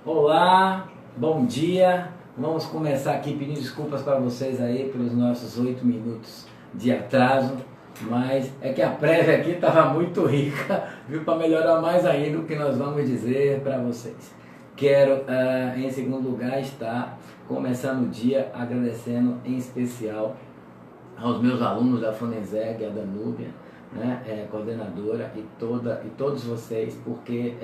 Olá, bom dia. Vamos começar aqui pedindo desculpas para vocês aí pelos nossos 8 minutos de atraso, mas é que a prévia aqui estava muito rica, viu, para melhorar mais ainda o que nós vamos dizer para vocês. Quero, em segundo lugar, estar começando o dia agradecendo em especial aos meus alunos da Fonenseg, a Danúbia, né, coordenadora, e todos vocês, porque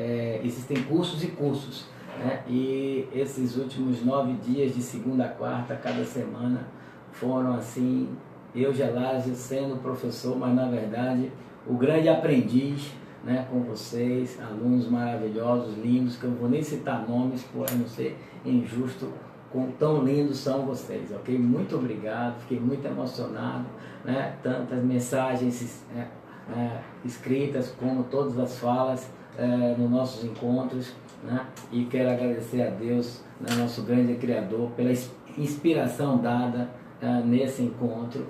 existem cursos e cursos, né, e esses últimos 9 dias, de segunda a quarta, cada semana, foram assim, eu, Gelásio, sendo professor, mas na verdade o grande aprendiz, né, com vocês, alunos maravilhosos, lindos, que eu não vou nem citar nomes, por não ser injusto, com tão lindos são vocês, ok? Muito obrigado, fiquei muito emocionado, né? Tantas mensagens escritas como todas as falas nos nossos encontros, né? E quero agradecer a Deus, né, nosso grande Criador, pela inspiração dada nesse encontro,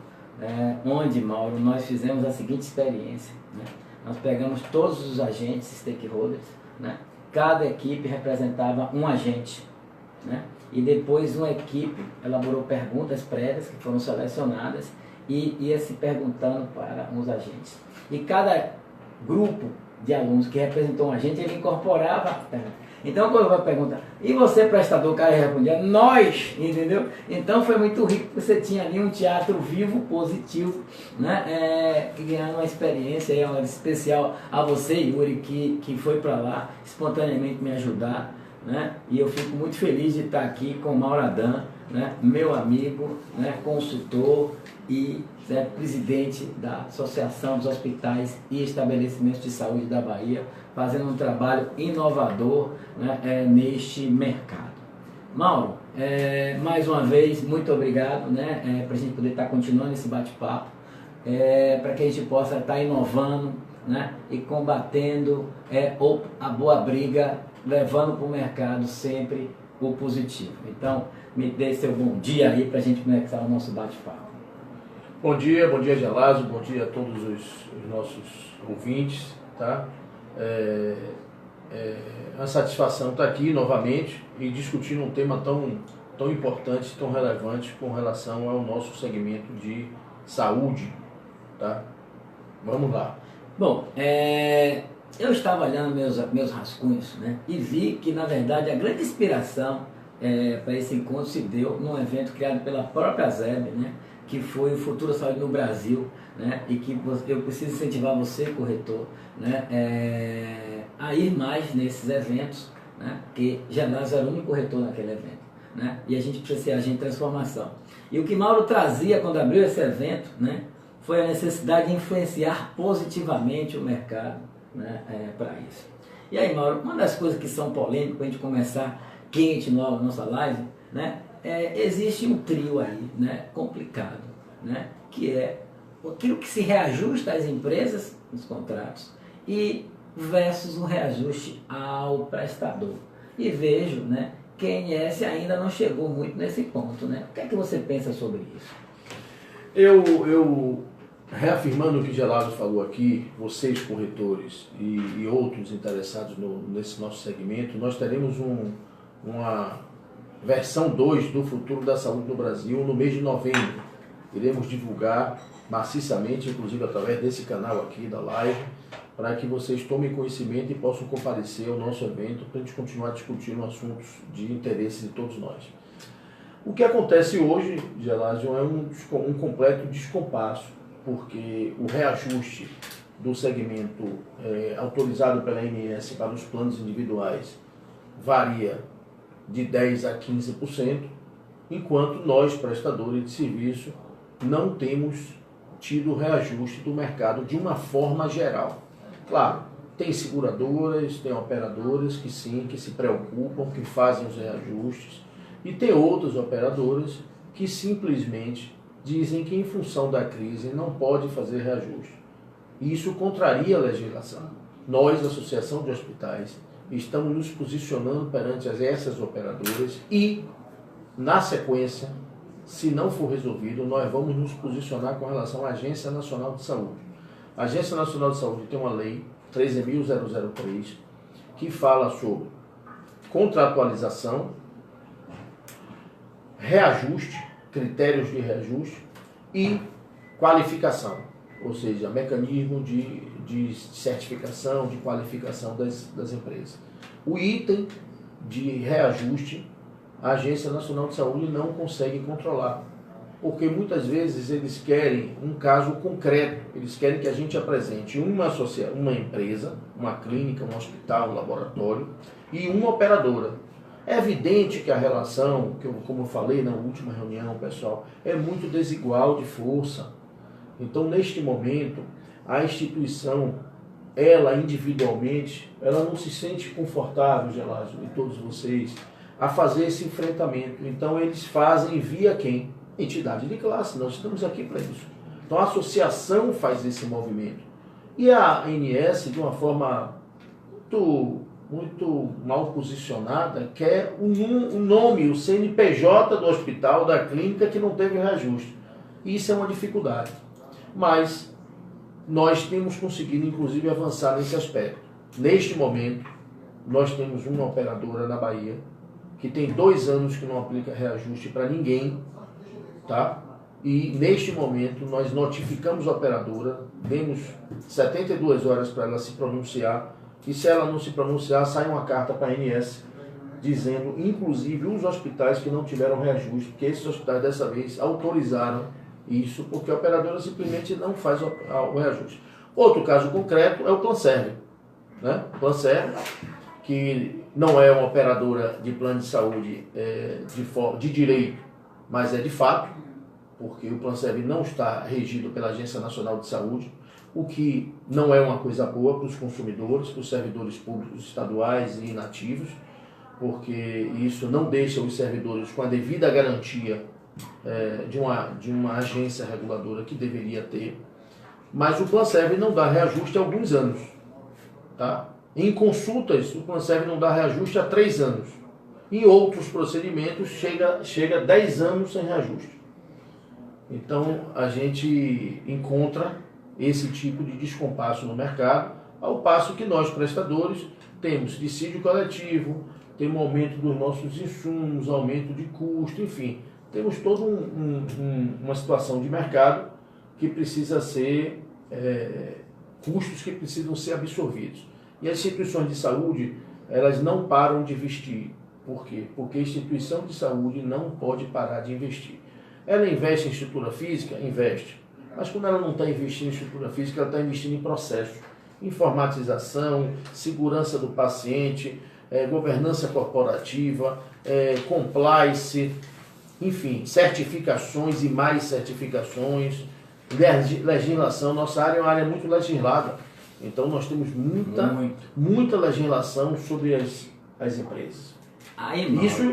onde, Mauro, nós fizemos a seguinte experiência, né? Nós pegamos todos os agentes, stakeholders, né? Cada equipe representava um agente, né? E depois uma equipe elaborou perguntas prévias que foram selecionadas e ia se perguntando para os agentes. E cada grupo de alunos que representou um agente, ele incorporava a pergunta. Então, quando vai perguntar, e você, prestador, o cara respondia, nós, entendeu? Então, foi muito rico, porque você tinha ali um teatro vivo, positivo, né? Ganhando uma experiência uma especial a você, Yuri, que foi para lá espontaneamente me ajudar, né? E eu fico muito feliz de estar aqui com o Mauro Adam, né? Meu amigo, né? Consultor e presidente da Associação dos Hospitais e Estabelecimentos de Saúde da Bahia, fazendo um trabalho inovador, né? Neste mercado. Mauro, mais uma vez, muito obrigado, né? Para a gente poder estar continuando esse bate-papo, para que a gente possa estar inovando, né? E combatendo a boa briga, levando para o mercado sempre o positivo. Então, me dê seu bom dia aí para a gente começar o nosso bate-papo. Bom dia Gelásio, bom dia a todos os nossos ouvintes, tá? É uma satisfação estar aqui novamente e discutindo um tema tão importante, tão relevante com relação ao nosso segmento de saúde, tá? Vamos lá. Bom, eu estava olhando meus rascunhos, né, e vi que, na verdade, a grande inspiração para esse encontro se deu num evento criado pela própria ZEB, né, que foi o Futuro Saúde no Brasil, né, e que eu preciso incentivar você, corretor, né, a ir mais nesses eventos, né, porque Gelásio era o único corretor naquele evento, né, e a gente precisa ser agente de transformação. E o que Mauro trazia quando abriu esse evento, né, foi a necessidade de influenciar positivamente o mercado, né, para isso. E aí, Mauro, uma das coisas que são polêmicas, para a gente começar quente na nossa live, né, existe um trio aí, né, complicado, né, que é aquilo que se reajusta às empresas nos contratos e versus o reajuste ao prestador. E vejo, né, que a INS ainda não chegou muito nesse ponto, né? O que é que você pensa sobre isso? Eu reafirmando o que Gelásio falou aqui, vocês corretores e outros interessados nesse nosso segmento, nós teremos uma versão 2 do Futuro da Saúde no Brasil no mês de novembro. Iremos divulgar maciçamente, inclusive através desse canal aqui da live, para que vocês tomem conhecimento e possam comparecer ao nosso evento para a gente continuar discutindo assuntos de interesse de todos nós. O que acontece hoje, Gelásio, é um completo descompasso, porque o reajuste do segmento autorizado pela ANS para os planos individuais varia de 10% a 15%, enquanto nós, prestadores de serviço, não temos tido reajuste do mercado de uma forma geral. Claro, tem seguradoras, tem operadoras que sim, que se preocupam, que fazem os reajustes, e tem outras operadoras que simplesmente dizem que em função da crise não pode fazer reajuste. Isso contraria a legislação. Nós, Associação de Hospitais, estamos nos posicionando perante essas operadoras e, na sequência, se não for resolvido, nós vamos nos posicionar com relação à Agência Nacional de Saúde. A Agência Nacional de Saúde tem uma lei, 13.003, que fala sobre contratualização, reajuste, critérios de reajuste e qualificação, ou seja, mecanismo de certificação, de qualificação das empresas. O item de reajuste, a Agência Nacional de Saúde não consegue controlar, porque muitas vezes eles querem um caso concreto, eles querem que a gente apresente uma empresa, uma clínica, um hospital, um laboratório e uma operadora. É evidente que a relação, como eu falei na última reunião, pessoal, é muito desigual de força. Então, neste momento, a instituição, ela individualmente, ela não se sente confortável, Gelásio, e todos vocês, a fazer esse enfrentamento. Então, eles fazem via quem? Entidade de classe, nós estamos aqui para isso. Então, a associação faz esse movimento. E a ANS, de uma forma muito mal posicionada, quer o nome, o CNPJ do hospital, da clínica que não teve reajuste. Isso é uma dificuldade. Mas nós temos conseguido, inclusive, avançar nesse aspecto. Neste momento, nós temos uma operadora na Bahia que tem 2 anos que não aplica reajuste para ninguém, tá? E neste momento nós notificamos a operadora, demos 72 horas para ela se pronunciar, e se ela não se pronunciar, sai uma carta para a ANS dizendo, inclusive, os hospitais que não tiveram reajuste, porque esses hospitais dessa vez autorizaram isso, porque a operadora simplesmente não faz o reajuste. Outro caso concreto é o Planserve, né? O Planserve, que não é uma operadora de plano de saúde de direito, mas é de fato, porque o Planserve não está regido pela Agência Nacional de Saúde, o que não é uma coisa boa para os consumidores, para os servidores públicos estaduais e inativos, porque isso não deixa os servidores com a devida garantia de uma agência reguladora que deveria ter. Mas o Planserve não dá reajuste há alguns anos. Tá? Em consultas, o Planserve não dá reajuste há 3 anos. Em outros procedimentos, chega a 10 anos sem reajuste. Então, a gente encontra esse tipo de descompasso no mercado, ao passo que nós, prestadores, temos dissídio coletivo, temos aumento dos nossos insumos, aumento de custo, enfim, temos toda uma situação de mercado que precisa ser, custos que precisam ser absorvidos. E as instituições de saúde, elas não param de investir. Por quê? Porque a instituição de saúde não pode parar de investir. Ela investe em estrutura física? Investe. Mas quando ela não está investindo em estrutura física, ela está investindo em processo. Informatização, segurança do paciente, governança corporativa, compliance, enfim, certificações e mais certificações, legislação. Nossa área é uma área muito legislada. Então nós temos muita legislação sobre as empresas.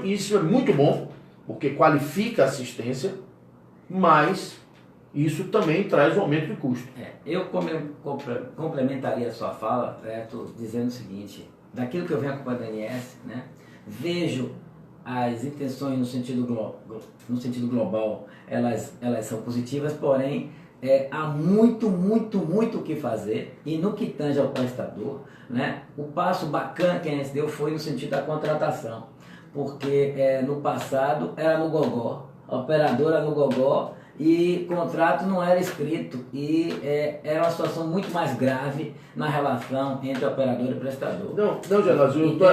Isso é muito bom, porque qualifica a assistência, mas isso também traz um aumento de custo. Eu complementaria a sua fala, dizendo o seguinte, daquilo que eu venho acompanhando da ANS, né, vejo as intenções no sentido global, elas são positivas, porém há muito o que fazer, e no que tange ao prestador, né, o passo bacana que a ANS deu foi no sentido da contratação, porque no passado era no gogó, a operadora no gogó, e contrato não era escrito, e era uma situação muito mais grave na relação entre operador e prestador. Não, Gelásio, eu estou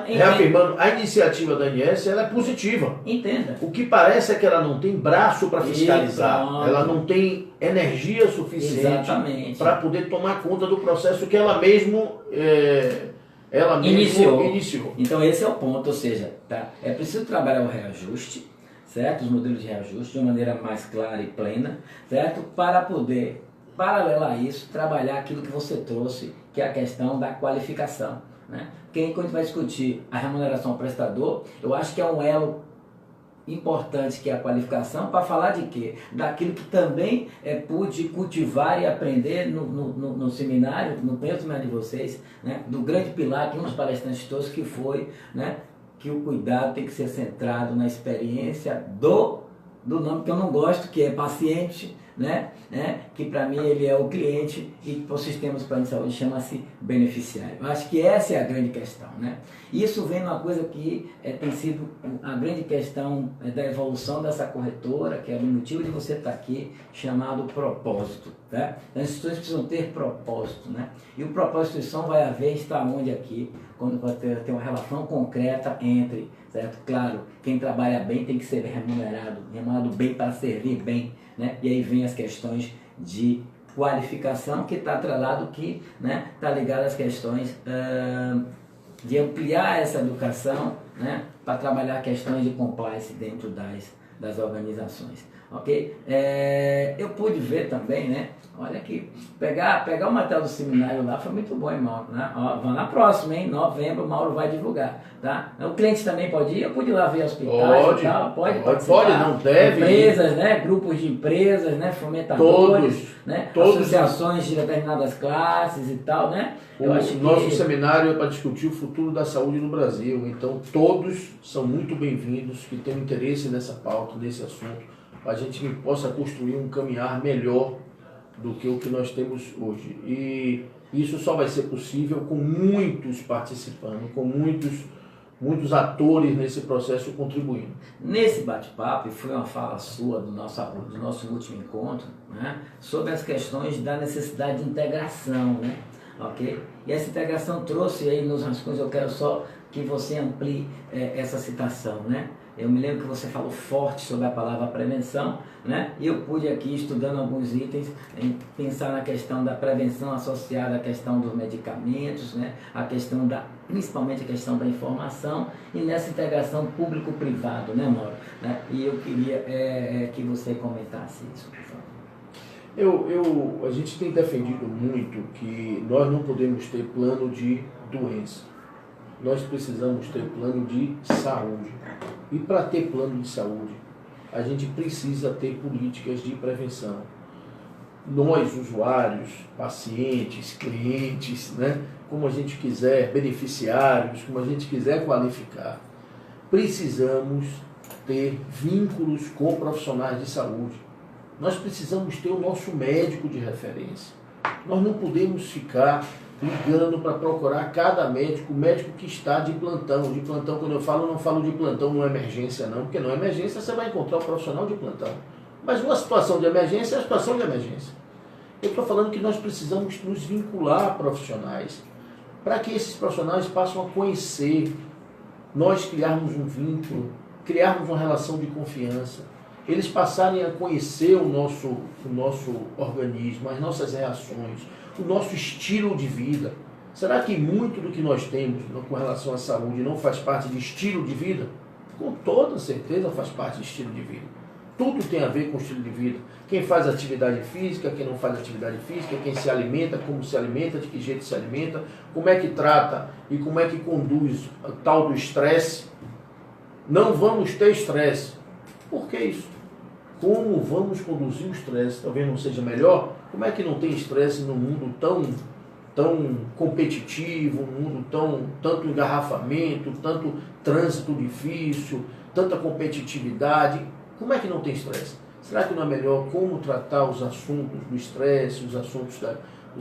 reafirmando, a iniciativa da ANS ela é positiva. Entenda. O que parece é que ela não tem braço para fiscalizar, ela não tem energia suficiente para poder tomar conta do processo que ela mesmo iniciou. Então esse é o ponto, ou seja, é preciso trabalhar o reajuste, certo? Os modelos de reajuste de uma maneira mais clara e plena, certo? Para poder, paralelo a isso, trabalhar aquilo que você trouxe, que é a questão da qualificação, né? Porque quando a gente vai discutir a remuneração ao prestador, eu acho que é um elo importante, que é a qualificação, para falar de quê? Daquilo que também pude cultivar e aprender no seminário, no primeiro seminário de vocês, né? Do grande pilar que um dos palestrantes todos, que foi, né, que o cuidado tem que ser centrado na experiência do nome que eu não gosto, que é paciente, que para mim ele é o cliente e para os sistemas de plano de saúde chama-se beneficiário. Eu acho que essa é a grande questão, né? Isso vem numa coisa que tem sido a grande questão da evolução dessa corretora, que é o motivo de você estar aqui, chamado propósito, tá? As instituições precisam ter propósito, né? E o propósito da instituição vai haver, está onde aqui, quando vai ter uma relação concreta entre, certo? Claro, quem trabalha bem tem que ser remunerado bem para servir bem, né? E aí vem as questões de qualificação, que está atrelado, que está ligado às questões de ampliar essa educação, né? Para trabalhar questões de compliance dentro das organizações. Ok? Eu pude ver também, né? Olha aqui, pegar o material do seminário lá foi muito bom, hein, Mauro? Né? Ó, vamos na próxima, hein? Novembro, o Mauro vai divulgar, tá? O cliente também pode ir? Eu pude ir lá ver hospitais e tal, pode não deve. Empresas, né? Grupos de empresas, né? Fomentadores, todos, associações de determinadas classes e tal, né? Nosso seminário é para discutir o futuro da saúde no Brasil, então todos são muito bem-vindos que tenham interesse nessa pauta, nesse assunto, para a gente possa construir um caminhar melhor do que o que nós temos hoje. E isso só vai ser possível com muitos participando, com muitos atores nesse processo contribuindo. Nesse bate-papo, e foi uma fala sua do nosso último encontro, né, sobre as questões da necessidade de integração, né, ok? E essa integração trouxe aí nos rascunhos, eu quero só que você amplie essa citação, né? Eu me lembro que você falou forte sobre a palavra prevenção, né? E eu pude aqui, estudando alguns itens, pensar na questão da prevenção associada à questão dos medicamentos, né? Principalmente a questão da informação e nessa integração público-privado, né, Mauro? Né? E eu queria que você comentasse isso, por favor. A gente tem defendido muito que nós não podemos ter plano de doença. Nós precisamos ter plano de saúde. E para ter plano de saúde, a gente precisa ter políticas de prevenção. Nós, usuários, pacientes, clientes, né, como a gente quiser, beneficiários, como a gente quiser qualificar, precisamos ter vínculos com profissionais de saúde. Nós precisamos ter o nosso médico de referência. Nós não podemos ficar ligando para procurar cada médico, o médico que está de plantão. De plantão, quando eu falo, não falo de plantão numa emergência não, porque numa emergência você vai encontrar o profissional de plantão. Mas uma situação de emergência é a situação de emergência. Eu estou falando que nós precisamos nos vincular a profissionais, para que esses profissionais passem a conhecer, nós criarmos um vínculo, criarmos uma relação de confiança, eles passarem a conhecer o nosso organismo, as nossas reações, o nosso estilo de vida. Será que muito do que nós temos com relação à saúde não faz parte de estilo de vida? Com toda certeza faz parte de estilo de vida. Tudo tem a ver com estilo de vida. Quem faz atividade física, quem não faz atividade física, quem se alimenta, como se alimenta, de que jeito se alimenta, como é que trata e como é que conduz o tal do estresse. Não vamos ter estresse. Por que isso? Como vamos conduzir o estresse? Talvez não seja melhor. Como é que não tem estresse num mundo tão competitivo, num mundo tanto engarrafamento, tanto trânsito difícil, tanta competitividade? Como é que não tem estresse? Será que não é melhor como tratar os assuntos do estresse, os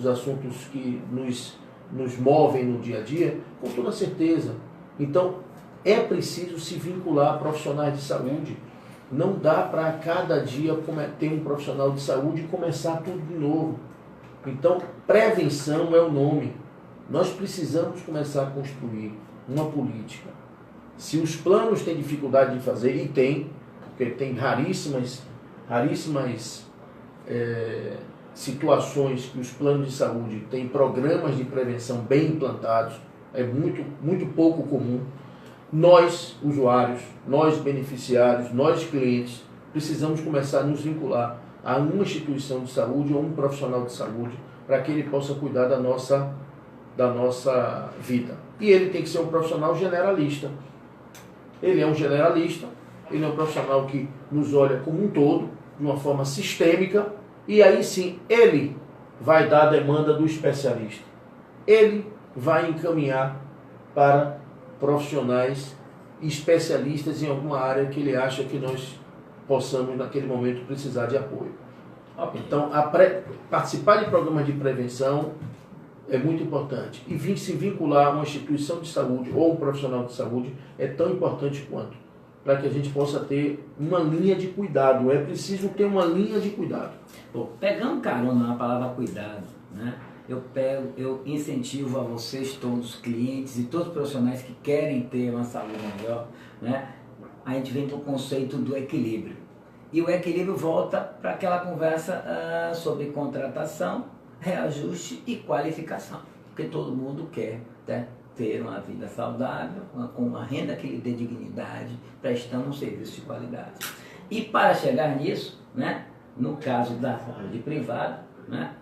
assuntos que nos movem no dia a dia? Com toda certeza. Então, é preciso se vincular a profissionais de saúde. Não dá para cada dia ter um profissional de saúde e começar tudo de novo. Então, prevenção é o nome. Nós precisamos começar a construir uma política. Se os planos têm dificuldade de fazer, e tem, porque tem raríssimas situações que os planos de saúde têm programas de prevenção bem implantados, é muito pouco comum. Nós, usuários, nós beneficiários, nós clientes, precisamos começar a nos vincular a uma instituição de saúde ou um profissional de saúde para que ele possa cuidar da nossa vida. E ele tem que ser um profissional generalista. Ele é um generalista, ele é um profissional que nos olha como um todo, de uma forma sistêmica, e aí sim, ele vai dar a demanda do especialista. Ele vai encaminhar para profissionais especialistas em alguma área que ele acha que nós possamos, naquele momento, precisar de apoio. Okay. Então, participar de programas de prevenção é muito importante. E se vincular a uma instituição de saúde ou um profissional de saúde é tão importante quanto, para que a gente possa ter uma linha de cuidado. É preciso ter uma linha de cuidado. Bom, pegando carona na palavra cuidado, né? Eu incentivo a vocês todos, clientes e todos os profissionais que querem ter uma saúde melhor, né? A gente vem para o conceito do equilíbrio. E o equilíbrio volta para aquela conversa sobre contratação, reajuste e qualificação. Porque todo mundo quer, né, ter uma vida saudável, com uma renda que lhe dê dignidade, prestando um serviço de qualidade. E para chegar nisso, né, no caso da saúde privada, né,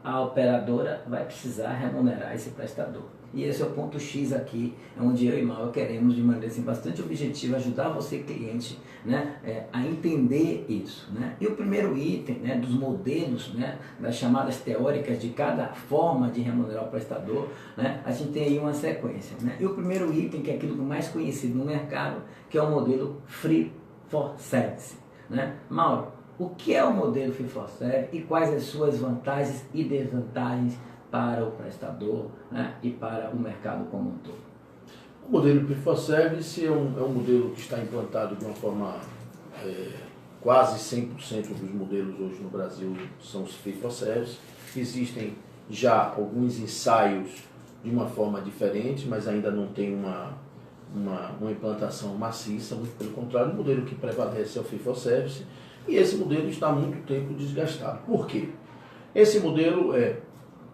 a operadora vai precisar remunerar esse prestador. E esse é o ponto X aqui, onde eu e Mauro queremos, de maneira assim, bastante objetiva, ajudar você, cliente, né, a entender isso. Né? E o primeiro item, né, dos modelos, né, das chamadas teóricas de cada forma de remunerar o prestador, né, a gente tem aí uma sequência. Né? E o primeiro item, que é aquilo mais conhecido no mercado, que é o modelo Free for Service. Né? Mauro, o que é o modelo Free for Service e quais as suas vantagens e desvantagens para o prestador, né, e para o mercado como um todo? O modelo Free for Service é um modelo que está implantado de uma forma, quase 100% dos modelos hoje no Brasil são os Free for Service. Existem já alguns ensaios de uma forma diferente, mas ainda não tem uma implantação maciça, muito pelo contrário, o modelo que prevalece é o Free for Service, e esse modelo está há muito tempo desgastado. Por quê? Esse modelo é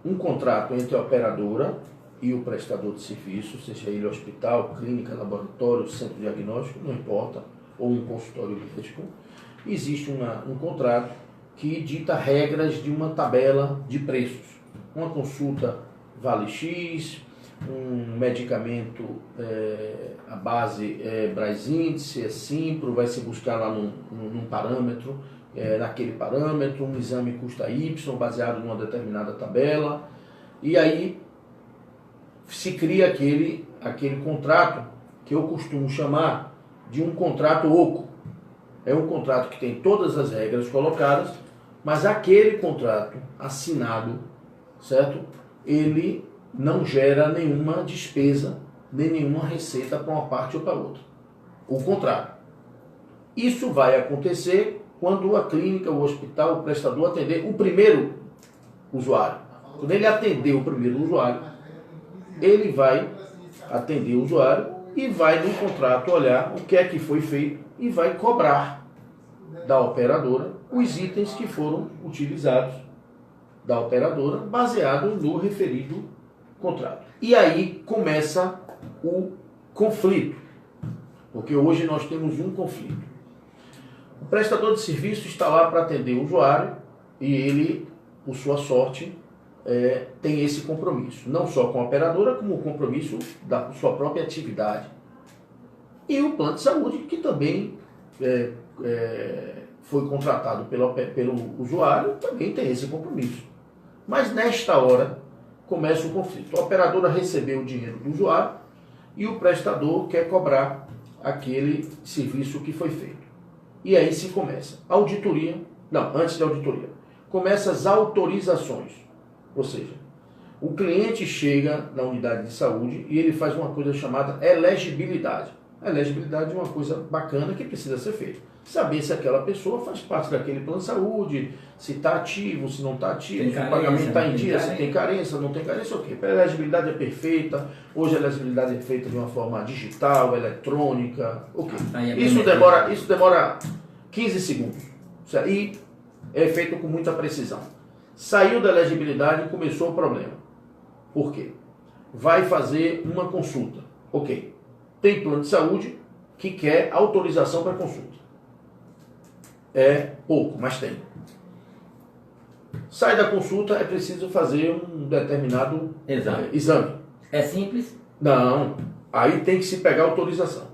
um contrato entre a operadora e o prestador de serviço, seja ele hospital, clínica, laboratório, centro diagnóstico, não importa, ou um consultório médico. Existe um contrato que dita regras de uma tabela de preços. Uma consulta vale X, um medicamento, a base é Brasíndice, é Simpro, vai se buscar lá num parâmetro, naquele parâmetro, um exame custa Y, baseado numa determinada tabela, e aí se cria aquele contrato que eu costumo chamar de um contrato oco. É um contrato que tem todas as regras colocadas, mas aquele contrato assinado, certo? Ele não gera nenhuma despesa, nem nenhuma receita para uma parte ou para outra. O contrato. Isso vai acontecer quando a clínica, o hospital, o prestador atender o primeiro usuário. Quando ele atender o primeiro usuário, ele vai atender o usuário e vai no contrato olhar o que é que foi feito e vai cobrar da operadora os itens que foram utilizados da operadora, baseado no referido contrato. E aí começa o conflito, porque hoje nós temos um conflito. O prestador de serviço está lá para atender o usuário e ele, por sua sorte, tem esse compromisso, não só com a operadora, como o compromisso da sua própria atividade. E o plano de saúde, que também foi contratado pelo usuário, também tem esse compromisso. Mas nesta hora começa o conflito. A operadora recebeu o dinheiro do usuário e o prestador quer cobrar aquele serviço que foi feito. E aí se começa a auditoria, não, antes da auditoria, começa as autorizações. Ou seja, o cliente chega na unidade de saúde e ele faz uma coisa chamada elegibilidade. A elegibilidade é uma coisa bacana que precisa ser feita. Saber se aquela pessoa faz parte daquele plano de saúde, se está ativo, se não está ativo, se o pagamento está em dia, se tem carência, não tem carência, ok. A elegibilidade é perfeita, hoje a elegibilidade é feita de uma forma digital, eletrônica, ok. Isso demora 15 segundos, certo? E é feito com muita precisão. Saiu da elegibilidade e começou o problema. Por quê? Vai fazer uma consulta, ok. Tem plano de saúde que quer autorização para consulta. É pouco, mas tem. Sai da consulta, é preciso fazer um determinado exame. É simples? Não. Aí tem que se pegar autorização.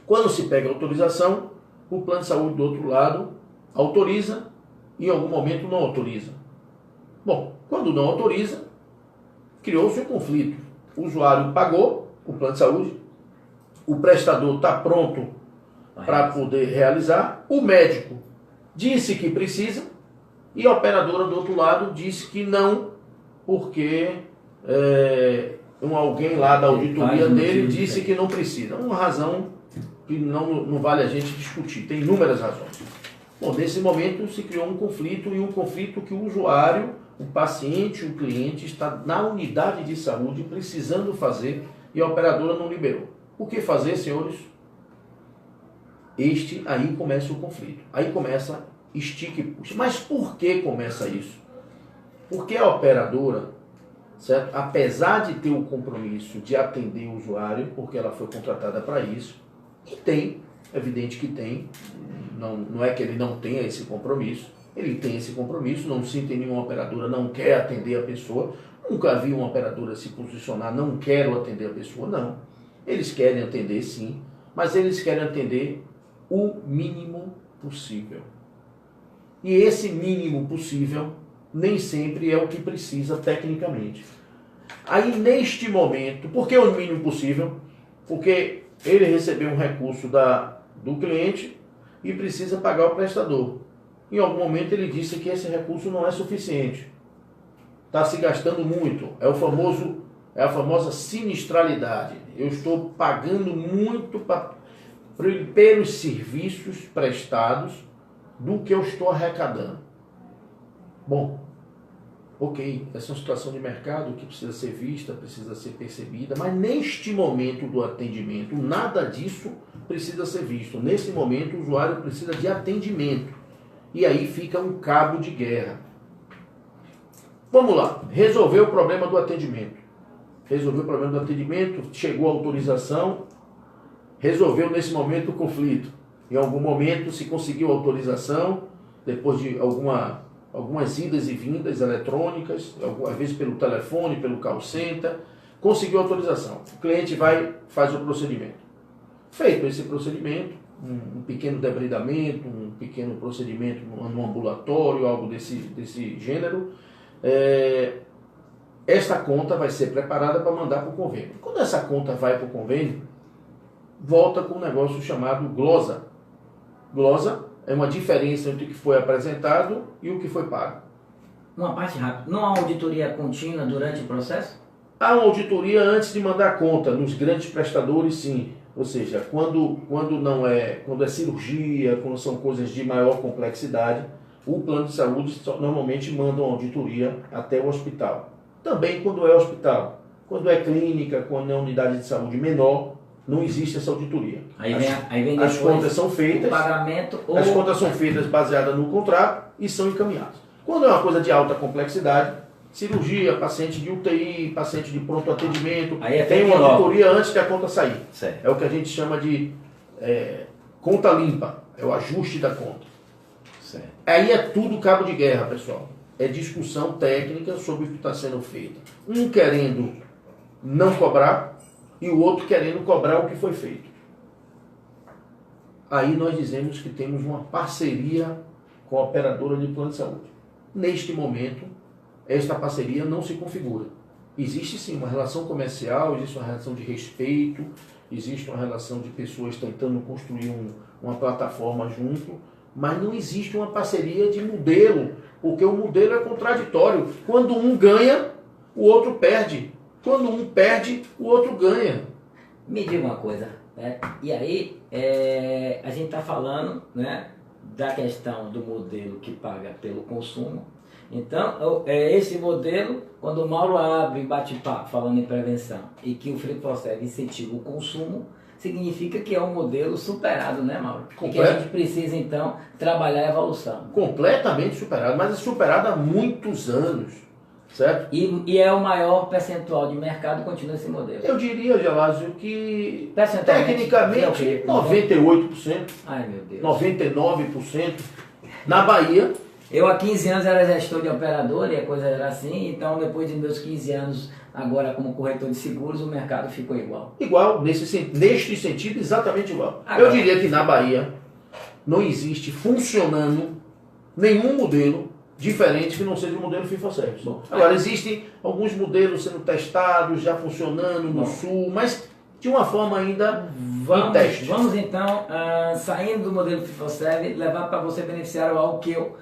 Quando se pega autorização, o plano de saúde do outro lado autoriza e em algum momento não autoriza. Bom, quando não autoriza, criou-se um conflito. O usuário pagou o plano de saúde, o prestador está pronto para poder realizar, o médico disse que precisa, E a operadora do outro lado disse que não, porque alguém lá da auditoria dele disse que não precisa. Uma razão que não vale a gente discutir, tem inúmeras razões. Bom, nesse momento se criou um conflito, e um conflito que o usuário, o paciente, o cliente está na unidade de saúde precisando fazer e a operadora não liberou. O que fazer, senhores? Aí começa o conflito. Aí começa estica e puxa. Mas por que começa isso? Porque a operadora, certo? Apesar de ter o compromisso de atender o usuário, porque ela foi contratada para isso, e tem, evidente que tem, não é que ele não tenha esse compromisso, ele tem esse compromisso, não sinto em nenhuma operadora, não quer atender a pessoa, nunca vi uma operadora se posicionar, não quero atender a pessoa, não. Eles querem atender sim, mas eles querem atender o mínimo possível. E esse mínimo possível nem sempre é o que precisa tecnicamente. Aí neste momento, por que o mínimo possível? Porque ele recebeu um recurso do cliente e precisa pagar o prestador. Em algum momento ele disse que esse recurso não é suficiente. Está se gastando muito. É a famosa sinistralidade. Eu estou pagando muito pelos serviços prestados do que eu estou arrecadando. Bom, ok, essa é uma situação de mercado que precisa ser vista, precisa ser percebida, mas neste momento do atendimento, nada disso precisa ser visto. Nesse momento, o usuário precisa de atendimento. E aí fica um cabo de guerra. Vamos lá, resolveu o problema do atendimento. Resolveu o problema do atendimento, chegou a autorização, resolveu nesse momento o conflito. Em algum momento se conseguiu autorização, depois de algumas idas e vindas eletrônicas, às vezes pelo telefone, pelo call center, conseguiu autorização. O cliente faz o procedimento. Feito esse procedimento, um pequeno debridamento, um pequeno procedimento no ambulatório, algo desse gênero, esta conta vai ser preparada para mandar para o convênio. Quando essa conta vai para o convênio, volta com um negócio chamado glosa. Glosa é uma diferença entre o que foi apresentado e o que foi pago. Uma parte rápida. Não há auditoria contínua durante o processo? Há uma auditoria antes de mandar a conta. Nos grandes prestadores, sim. Ou seja, quando é cirurgia, quando são coisas de maior complexidade, o plano de saúde normalmente manda uma auditoria até o hospital. Também quando é hospital. Quando é clínica, quando é unidade de saúde menor, não existe essa auditoria. As contas são feitas, as contas são feitas baseadas no contrato e são encaminhadas. Quando é uma coisa de alta complexidade, cirurgia, paciente de UTI, paciente de pronto atendimento, tem uma auditoria antes da conta sair. Certo. É o que a gente chama de conta limpa, é o ajuste da conta. Certo. Aí é tudo cabo de guerra, pessoal. É discussão técnica sobre o que está sendo feito. Um querendo não cobrar e o outro querendo cobrar o que foi feito. Aí nós dizemos que temos uma parceria com a operadora de plano de saúde. Neste momento, esta parceria não se configura. Existe sim uma relação comercial, existe uma relação de respeito, existe uma relação de pessoas tentando construir uma plataforma junto, mas não existe uma parceria de modelo, porque o modelo é contraditório. Quando um ganha, o outro perde. Quando um perde, o outro ganha. Me diga uma coisa, né? E aí a gente está falando, né, da questão do modelo que paga pelo consumo. Então, esse modelo, quando o Mauro abre bate-papo falando em prevenção e que o Felipe Forsegg incentiva o consumo, significa que é um modelo superado, né, Mauro? E que a gente precisa, então, trabalhar a evolução. Completamente superado, mas é superado há muitos anos, certo? E é o maior percentual de mercado, continua esse modelo. Eu diria, Gelásio, que tecnicamente 98%, ai, meu Deus. 99%. Na Bahia... Eu há 15 anos era gestor de operador e a coisa era assim, então depois de meus 15 anos agora como corretor de seguros, o mercado ficou igual. Igual, neste sentido, exatamente igual. Agora, eu diria que na Bahia não existe funcionando nenhum modelo diferente que não seja o modelo Fifo-Service. Agora, existem alguns modelos sendo testados, já funcionando no Sul, mas de uma forma ainda em teste. Vamos então, saindo do modelo Fifo-Service, levar para você beneficiário algo que eu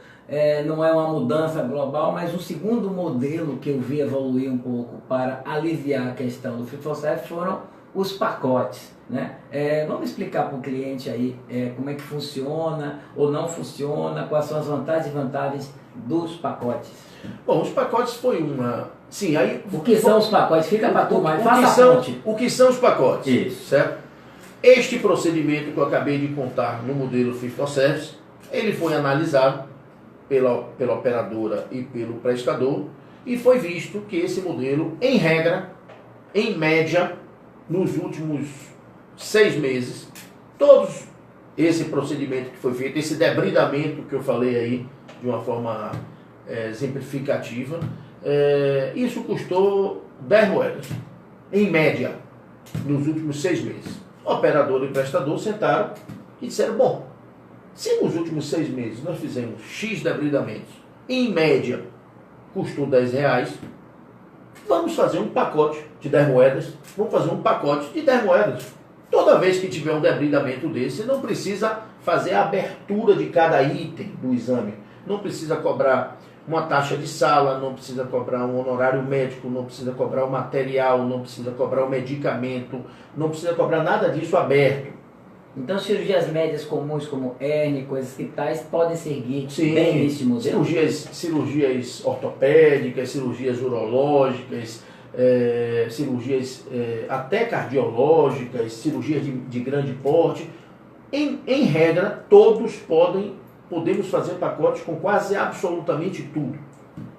não é uma mudança global, mas um segundo modelo que eu vi evoluir um pouco para aliviar a questão do Fit for Service foram os pacotes, né? Vamos explicar para o cliente aí como é que funciona ou não funciona, quais são as vantagens e desvantagens dos pacotes. Bom, os pacotes foi uma... Sim, aí... O que são os pacotes? Fica para tu, mas faça a ponte. O que são os pacotes? Isso. Certo? Este procedimento que eu acabei de contar no modelo Fit for Service, ele foi analisado pela operadora e pelo prestador e foi visto que esse modelo, em regra, em média, nos últimos 6 meses, todos esse procedimento que foi feito, esse debridamento que eu falei aí de uma forma exemplificativa, isso custou 10 moedas, em média, nos últimos 6 meses. Operador e prestador sentaram e disseram, bom, se nos últimos 6 meses nós fizemos X debridamentos, em média custou 10 reais, vamos fazer um pacote de 10 moedas, vamos fazer um pacote de 10 moedas. Toda vez que tiver um debridamento desse, não precisa fazer a abertura de cada item do exame, não precisa cobrar uma taxa de sala, não precisa cobrar um honorário médico, não precisa cobrar o material, não precisa cobrar o medicamento, não precisa cobrar nada disso aberto. Então, cirurgias médias comuns como hernia, coisas que tais, podem seguir bem nesse modelo? Cirurgias ortopédicas, cirurgias urológicas, cirurgias até cardiológicas, cirurgias de grande porte. Em regra, todos podemos fazer pacotes com quase absolutamente tudo.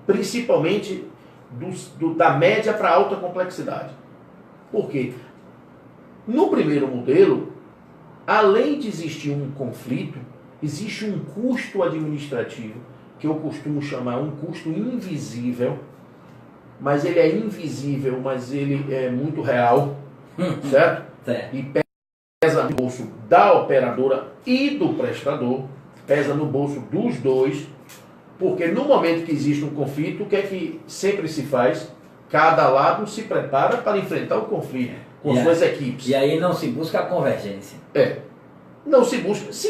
Principalmente da média para alta complexidade. Por quê? No primeiro modelo, além de existir um conflito, existe um custo administrativo, que eu costumo chamar um custo invisível, mas ele é invisível, mas ele é muito real, certo? E pesa no bolso da operadora e do prestador, pesa no bolso dos dois, porque no momento que existe um conflito, o que é que sempre se faz? Cada lado se prepara para enfrentar o conflito com suas equipes. E aí não se busca a convergência. Não se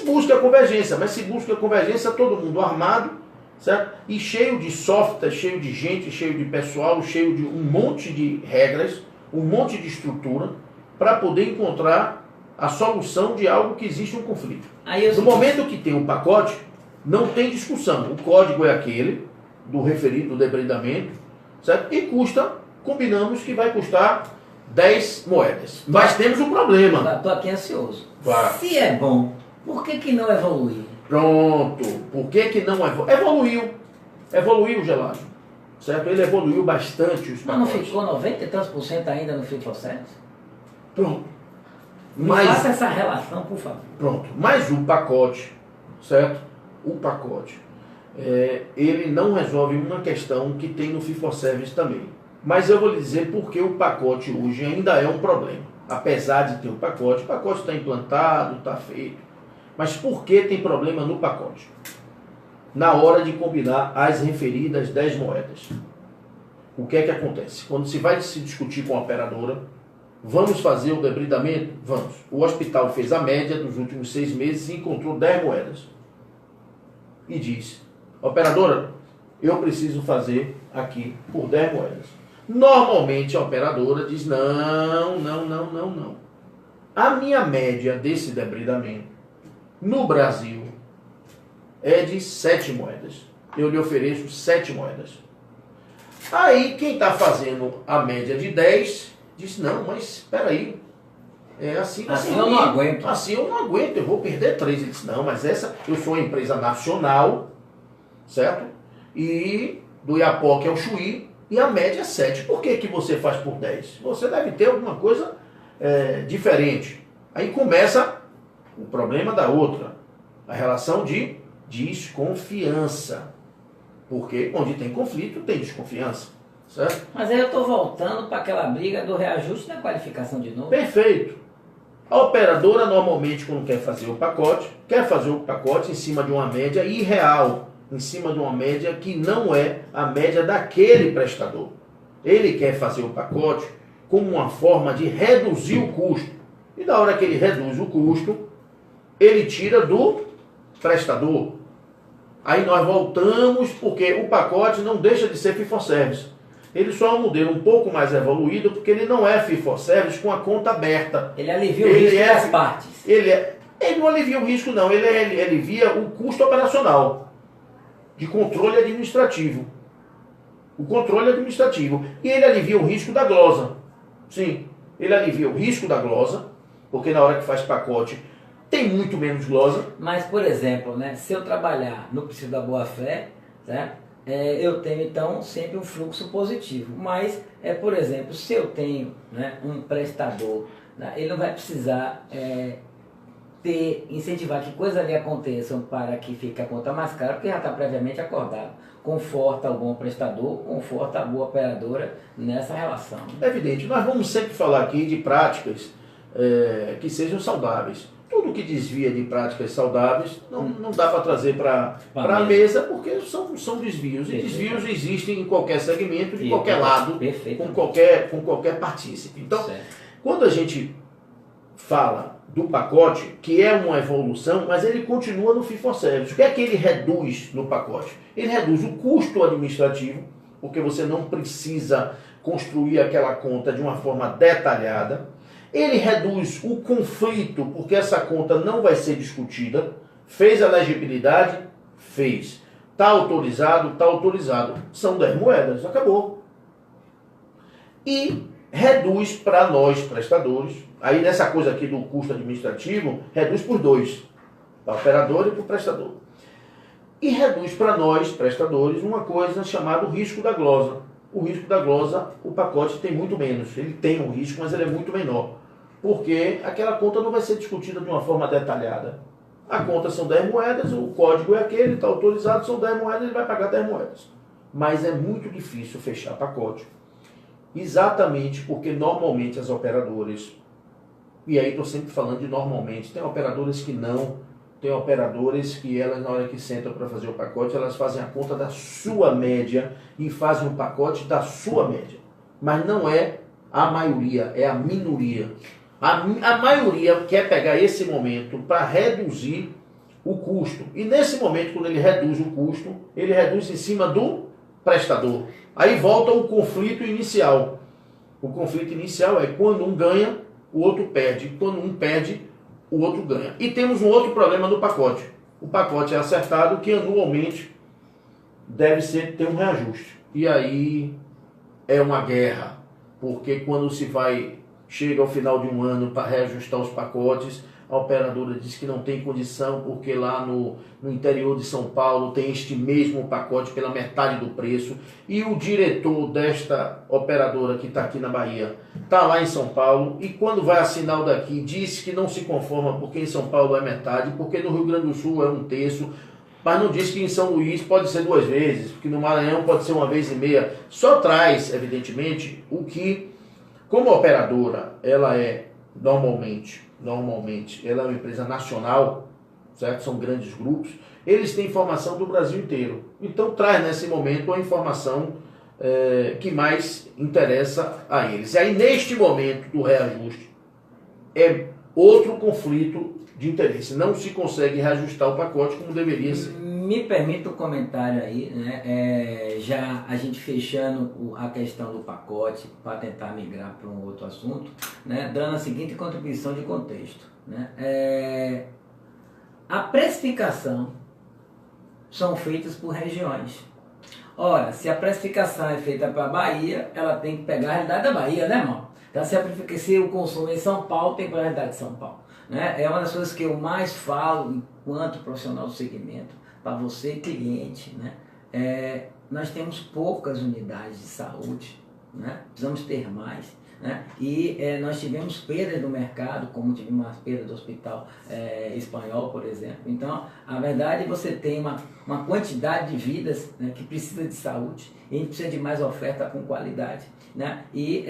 busca a convergência, mas se busca a convergência todo mundo armado, certo? E cheio de software, cheio de gente, cheio de pessoal, cheio de um monte de regras, um monte de estrutura, para poder encontrar a solução de algo que existe um conflito. No momento que tem um pacote, não tem discussão. O código é aquele, do referido, do debridamento, certo? E combinamos que vai custar 10 moedas. Mas temos um problema. Estou aqui ansioso. Claro. Se é bom, por que não evoluir? Pronto. Por que não evoluiu? Evoluiu, Gelado. Certo? Ele evoluiu bastante os pacotes. Mas não ficou 90 e tantos % ainda no Fit for Service? Pronto. Faça essa relação, por favor. Pronto. Mas o pacote, certo? O pacote, ele não resolve uma questão que tem no Fit for Service também. Mas eu vou lhe dizer porque o pacote hoje ainda é um problema. Apesar de ter o pacote está implantado, está feito. Mas por que tem problema no pacote? Na hora de combinar as referidas 10 moedas. O que é que acontece? Quando se vai se discutir com a operadora, vamos fazer o debridamento? Vamos. O hospital fez a média dos últimos 6 meses e encontrou 10 moedas. E diz, operadora, eu preciso fazer aqui por 10 moedas. Normalmente a operadora diz, não. A minha média desse debridamento no Brasil é de 7 moedas. Eu lhe ofereço 7 moedas. Aí quem está fazendo a média de 10 diz, não, mas espera aí. Assim eu não aguento. Assim eu não aguento, eu vou perder 3. Ele disse, não, mas eu sou uma empresa nacional, certo? E do Iapoque ao Chuí, e a média é 7. Por que você faz por 10? Você deve ter alguma coisa diferente. Aí começa o problema da outra, a relação de desconfiança. Porque onde tem conflito, tem desconfiança. Certo? Mas aí eu estou voltando para aquela briga do reajuste da qualificação de novo. Perfeito. A operadora normalmente, quando quer fazer o pacote em cima de uma média irreal, em cima de uma média que não é a média daquele prestador. Ele quer fazer o pacote como uma forma de reduzir o custo. E na hora que ele reduz o custo, ele tira do prestador. Aí nós voltamos, porque o pacote não deixa de ser fee for service. Ele só é um modelo um pouco mais evoluído, porque ele não é fee for service com a conta aberta. Ele alivia o risco das partes. Ele não alivia o risco, não. Ele alivia o custo operacional de controle administrativo. O controle administrativo. E ele alivia o risco da glosa. Sim, ele alivia o risco da glosa, porque na hora que faz pacote tem muito menos glosa. Mas, por exemplo, né, se eu trabalhar no princípio da boa-fé, certo? Eu tenho então sempre um fluxo positivo. Mas, por exemplo, se eu tenho, né, um prestador, né, ele não vai precisar incentivar que coisas ali aconteçam para que fique a conta mais cara, porque já está previamente acordado. Conforta o bom prestador, conforta a boa operadora nessa relação. É evidente, nós vamos sempre falar aqui de práticas que sejam saudáveis. Tudo que desvia de práticas saudáveis não dá para trazer para a mesa, porque são desvios. E desvios existem em qualquer segmento, de qualquer lado, com qualquer partícipe. Então, quando a gente fala do pacote, que é uma evolução, mas ele continua no fee for service. O que é que ele reduz no pacote? Ele reduz o custo administrativo, porque você não precisa construir aquela conta de uma forma detalhada. Ele reduz o conflito, porque essa conta não vai ser discutida. Fez a legibilidade? Fez. Está autorizado? Está autorizado. São 10 moedas, acabou. E reduz para nós, prestadores, aí nessa coisa aqui do custo administrativo, reduz por 2, para o operador e para o prestador. E reduz para nós, prestadores, uma coisa chamada risco da glosa. O risco da glosa, o pacote tem muito menos. Ele tem um risco, mas ele é muito menor. Porque aquela conta não vai ser discutida de uma forma detalhada. A conta são 10 moedas, o código é aquele, está autorizado, são 10 moedas, ele vai pagar 10 moedas. Mas é muito difícil fechar pacote. Exatamente porque normalmente as operadoras, e aí estou sempre falando de normalmente, tem operadoras que não, tem operadoras que elas na hora que sentam para fazer o pacote, elas fazem a conta da sua média e fazem o pacote da sua média. Mas não é a maioria, é a minoria. A maioria quer pegar esse momento para reduzir o custo. E nesse momento, quando ele reduz o custo, ele reduz em cima do prestador. Aí volta o conflito inicial. O conflito inicial é quando um ganha, o outro perde. Quando um perde, o outro ganha. E temos um outro problema no pacote. O pacote é acertado que anualmente deve ter um reajuste. E aí é uma guerra. Porque quando chega ao final de um ano para reajustar os pacotes, a operadora diz que não tem condição, porque lá no interior de São Paulo tem este mesmo pacote pela metade do preço, e o diretor desta operadora que está aqui na Bahia está lá em São Paulo, e quando vai assinar o daqui, diz que não se conforma porque em São Paulo é metade, porque no Rio Grande do Sul é 1/3, mas não diz que em São Luís pode ser 2 vezes, porque no Maranhão pode ser 1,5 vezes. Só traz, evidentemente, o que, como a operadora, ela é normalmente, ela é uma empresa nacional, certo? São grandes grupos, eles têm informação do Brasil inteiro. Então traz nesse momento a informação que mais interessa a eles. E aí neste momento do reajuste, é outro conflito de interesse. Não se consegue reajustar o pacote como deveria ser. Me permita um comentário aí, né? Já a gente fechando a questão do pacote para tentar migrar para um outro assunto, né? Dando a seguinte contribuição de contexto, né? A precificação são feitas por regiões. Ora, se a precificação é feita para a Bahia, ela tem que pegar a realidade da Bahia, né, irmão? Então, se o consumo em São Paulo, tem para a realidade de São Paulo. Né? É uma das coisas que eu mais falo enquanto profissional do segmento, para você cliente, né? Nós temos poucas unidades de saúde, né? Precisamos ter mais. Né? E nós tivemos perdas no mercado, como tivemos uma perda do hospital espanhol, por exemplo. Então, a verdade é que você tem uma quantidade de vidas, né, que precisa de saúde, e a gente precisa de mais oferta com qualidade. Né? E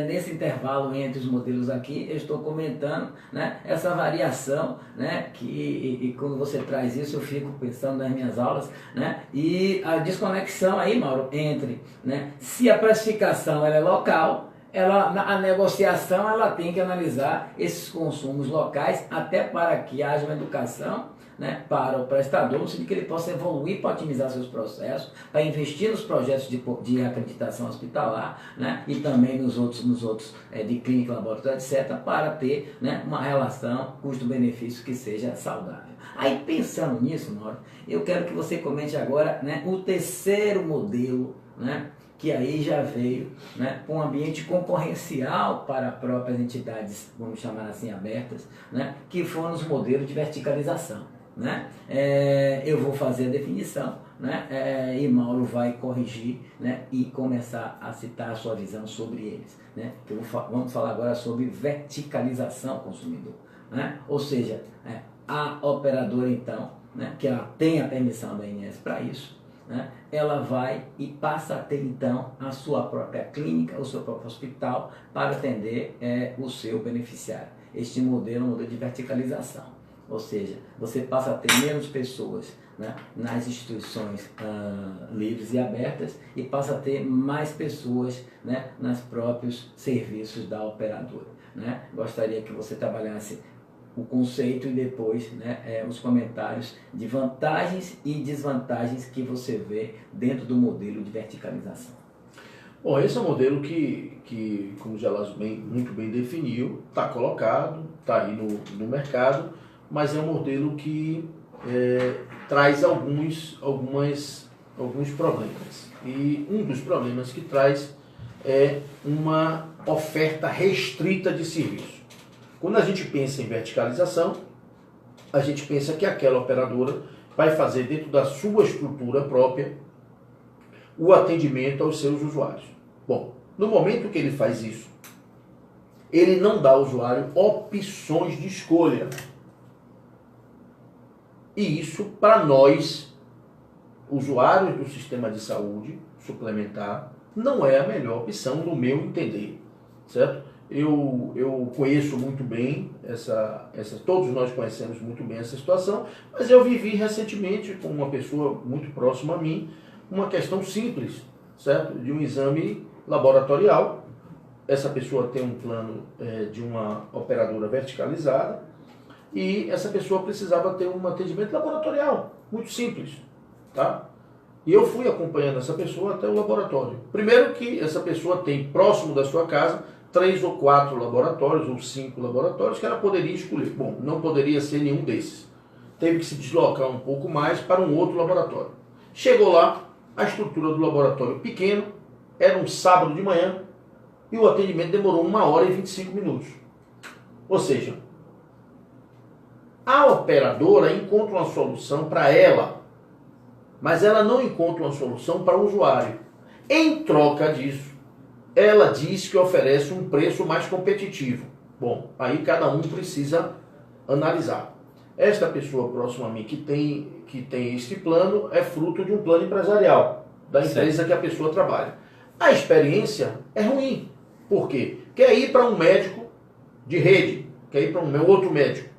nesse intervalo entre os modelos aqui, eu estou comentando, né, essa variação, né, e quando você traz isso, eu fico pensando nas minhas aulas, né, e a desconexão aí, Mauro, entre, né, se a precificação ela é local, a negociação ela tem que analisar esses consumos locais, até para que haja uma educação né, para o prestador, no sentido que ele possa evoluir para otimizar seus processos, para investir nos projetos de acreditação hospitalar, né, e também nos outros de clínica, laboratório, etc., para ter, né, uma relação custo-benefício que seja saudável. Aí, pensando nisso, Mauro, eu quero que você comente agora, né, o terceiro modelo, né, que aí já veio, né, com um ambiente concorrencial para próprias entidades, vamos chamar assim, abertas, né, que foram os modelos de verticalização. Né? Eu vou fazer a definição, né, e Mauro vai corrigir, né, e começar a citar a sua visão sobre eles. Né? Vamos falar agora sobre verticalização consumidor. Né? Ou seja, a operadora, então, né, que ela tem a permissão da ANS para isso, né, ela vai e passa a ter então a sua própria clínica, o seu próprio hospital para atender o seu beneficiário. Este modelo é um modelo de verticalização, ou seja, você passa a ter menos pessoas, né, nas instituições livres e abertas e passa a ter mais pessoas, né, nos próprios serviços da operadora. Né? Gostaria que você trabalhasse o conceito e depois, né, os comentários de vantagens e desvantagens que você vê dentro do modelo de verticalização. Bom, esse é um modelo que como o Gelásio muito bem definiu, está colocado, está aí no mercado, mas é um modelo que traz alguns problemas. E um dos problemas que traz é uma oferta restrita de serviço. Quando a gente pensa em verticalização, a gente pensa que aquela operadora vai fazer dentro da sua estrutura própria o atendimento aos seus usuários. Bom, no momento que ele faz isso, ele não dá ao usuário opções de escolha. E isso, para nós, usuários do sistema de saúde suplementar, não é a melhor opção, no meu entender, certo? Eu conheço muito bem todos nós conhecemos muito bem essa situação, mas eu vivi recentemente com uma pessoa muito próxima a mim, uma questão simples, certo? De um exame laboratorial. Essa pessoa tem um plano de uma operadora verticalizada e essa pessoa precisava ter um atendimento laboratorial, muito simples, tá? E eu fui acompanhando essa pessoa até o laboratório. Primeiro que essa pessoa tem próximo da sua casa 3 ou 4 laboratórios, ou 5 laboratórios, que ela poderia escolher. Bom, não poderia ser nenhum desses. Teve que se deslocar um pouco mais para um outro laboratório. Chegou lá, a estrutura do laboratório pequeno, era um sábado de manhã, e o atendimento demorou 1 hora e 25 minutos. Ou seja, a operadora encontra uma solução para ela, mas ela não encontra uma solução para o usuário. Em troca disso, ela diz que oferece um preço mais competitivo. Bom, aí cada um precisa analisar. Esta pessoa próxima a mim que tem este plano é fruto de um plano empresarial da empresa que a pessoa trabalha. A experiência é ruim. Por quê? Quer ir para um médico de rede, quer ir para um outro médico.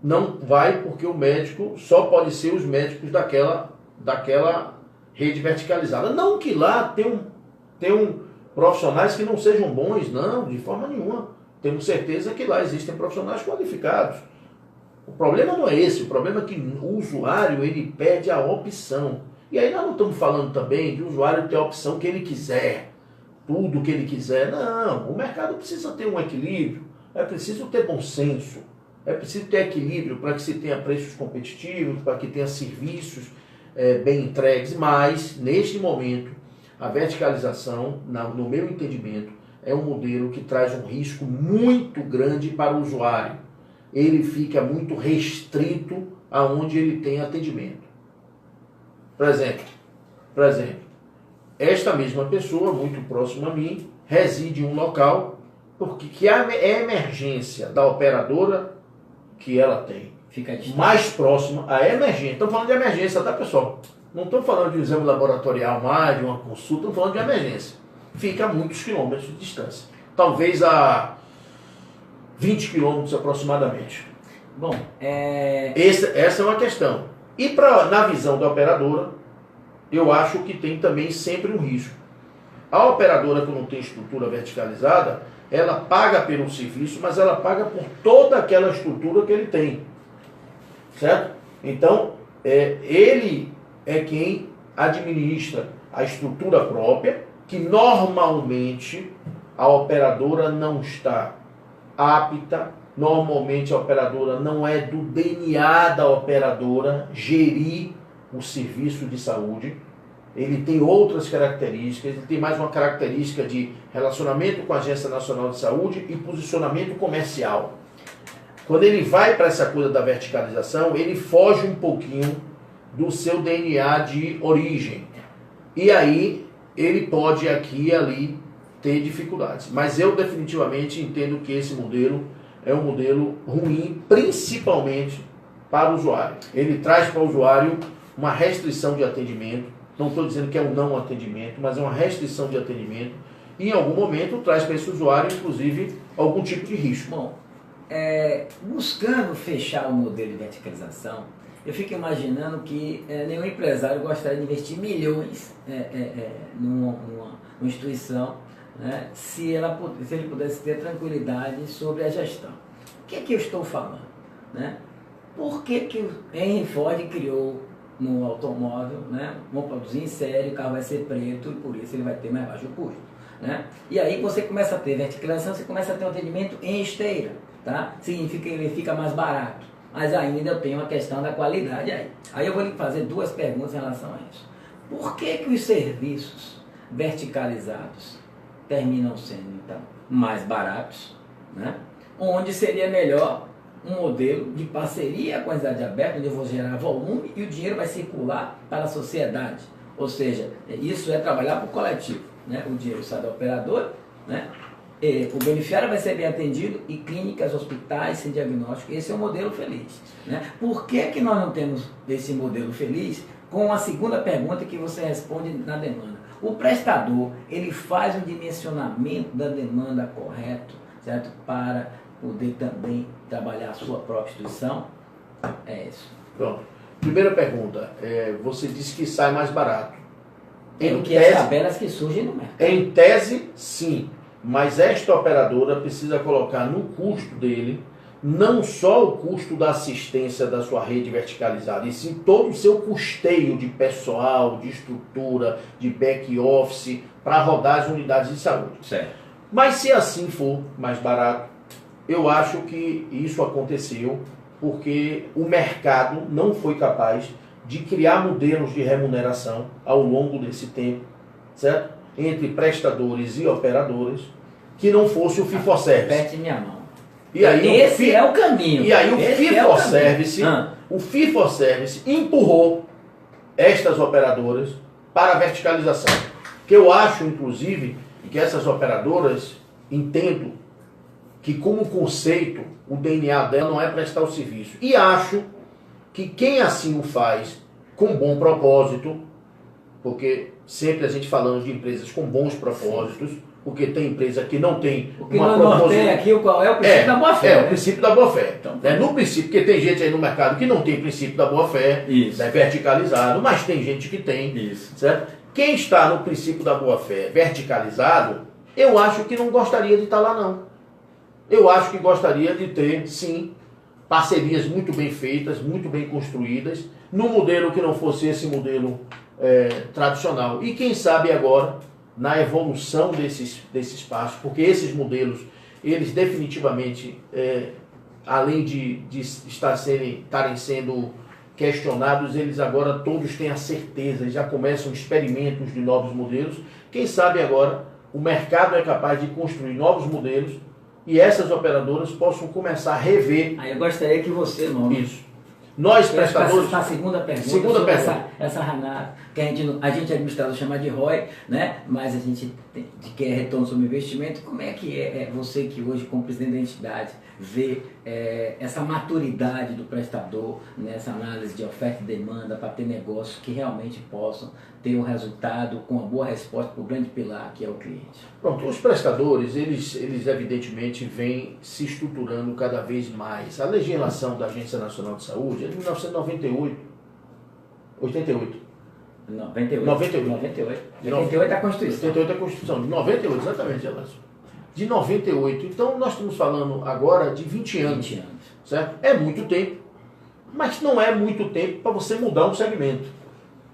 Não vai porque o médico só pode ser os médicos daquela rede verticalizada. Não que lá tenham profissionais que não sejam bons, não, de forma nenhuma. Temos certeza que lá existem profissionais qualificados. O problema não é esse, o problema é que o usuário ele perde a opção. E aí nós não estamos falando também de o usuário ter a opção que ele quiser, tudo que ele quiser. Não, o mercado precisa ter um equilíbrio, é preciso ter bom senso, é preciso ter equilíbrio para que se tenha preços competitivos, para que tenha serviços bem entregues, mas neste momento a verticalização, no meu entendimento, é um modelo que traz um risco muito grande para o usuário. Ele fica muito restrito aonde ele tem atendimento. Por exemplo, esta mesma pessoa, muito próxima a mim, reside em um local que a emergência da operadora que ela tem fica mais próxima à emergência. Estamos falando de emergência, tá, pessoal? Não estamos falando de um exame laboratorial mais, de uma consulta, estamos falando de emergência. Fica a muitos quilômetros de distância. Talvez a 20 quilômetros aproximadamente. Bom, essa é uma questão. E na visão da operadora, eu acho que tem também sempre um risco. A operadora que não tem estrutura verticalizada, ela paga pelo serviço, mas ela paga por toda aquela estrutura que ele tem. Certo? Então, ele é quem administra a estrutura própria, que normalmente a operadora não está apta, normalmente a operadora não é do DNA da operadora gerir o serviço de saúde. Ele tem outras características, ele tem mais uma característica de relacionamento com a Agência Nacional de Saúde e posicionamento comercial. Quando ele vai para essa coisa da verticalização, ele foge um pouquinho do seu DNA de origem. E aí ele pode aqui e ali ter dificuldades. Mas eu definitivamente entendo que esse modelo é um modelo ruim, principalmente para o usuário. Ele traz para o usuário uma restrição de atendimento. Não estou dizendo que é um não atendimento, mas é uma restrição de atendimento. E em algum momento traz para esse usuário, inclusive, algum tipo de risco. Bom, buscando fechar o modelo de verticalização, eu fico imaginando que nenhum empresário gostaria de investir milhões numa instituição, né, se ele pudesse ter tranquilidade sobre a gestão. O que é que eu estou falando? Né? Por que o Henry Ford criou no automóvel, né? Vão produzir em série, o carro vai ser preto e por isso ele vai ter mais baixo custo, né? E aí você começa a ter verticalização, você começa a ter um atendimento em esteira, tá? Significa que ele fica mais barato, mas ainda eu tenho uma questão da qualidade aí. Aí eu vou lhe fazer duas perguntas em relação a isso. Por que os serviços verticalizados terminam sendo, então, mais baratos, né? Onde seria melhor um modelo de parceria com a entidade aberta, onde eu vou gerar volume e o dinheiro vai circular para a sociedade. Ou seja, isso é trabalhar para o coletivo, né? O dinheiro sai da operadora, né? E o beneficiário vai ser bem atendido e clínicas, hospitais sem diagnóstico. Esse é o modelo feliz, né? Por que nós não temos esse modelo feliz? Com a segunda pergunta que você responde na demanda. O prestador, ele faz um dimensionamento da demanda correto, certo? Para poder também trabalhar a sua própria instituição? É isso. Pronto. Primeira pergunta. Você disse que sai mais barato. Em que as tabelas que surgem no mercado. Em tese, sim. Mas esta operadora precisa colocar no custo dele não só o custo da assistência da sua rede verticalizada, e sim todo o seu custeio de pessoal, de estrutura, de back-office, para rodar as unidades de saúde. Certo. Mas se assim for mais barato, eu acho que isso aconteceu porque o mercado não foi capaz de criar modelos de remuneração ao longo desse tempo, certo? Entre prestadores e operadoras, que não fosse o fee-for-service. Aperte minha mão. E aí esse é o caminho. E aí o fee-for-service empurrou estas operadoras para a verticalização. Que eu acho, inclusive, que essas operadoras, entendo que como conceito, o DNA dela não é prestar o serviço. E acho que quem assim o faz com bom propósito, porque sempre a gente falando de empresas com bons propósitos, porque tem empresa que não tem uma propósito. Aqui qual é o princípio da boa-fé. É, o princípio da boa-fé. Então, no princípio, porque tem gente aí no mercado que não tem princípio da boa-fé, né, verticalizado, mas tem gente que tem, isso, certo? Quem está no princípio da boa-fé verticalizado, eu acho que não gostaria de estar lá, não. Eu acho que gostaria de ter, sim, parcerias muito bem feitas, muito bem construídas, num modelo que não fosse esse modelo tradicional. E quem sabe agora, na evolução desses passos, porque esses modelos, eles definitivamente, além de estarem sendo questionados, eles agora todos têm a certeza, já começam experimentos de novos modelos. Quem sabe agora o mercado é capaz de construir novos modelos e essas operadoras possam começar a rever. Aí eu gostaria que você, Mauro, isso. Nós, prestadores... A segunda pergunta. Essa Renata, que a gente administrador chama de ROI, né? Mas a gente quer retorno sobre investimento. Como é que você que hoje, como presidente da entidade, vê essa maturidade do prestador nessa análise de oferta e demanda para ter negócios que realmente possam ter um resultado com uma boa resposta para o grande pilar que é o cliente? Pronto, os prestadores, eles evidentemente vêm se estruturando cada vez mais. A legislação da Agência Nacional de Saúde é de 1998. 88. 98 é a Constituição. 88 é a Constituição. De 98, exatamente, Gelásio. De 98. Então, nós estamos falando agora de 20 anos. 20 anos. Certo? É muito tempo. Mas não é muito tempo para você mudar um segmento.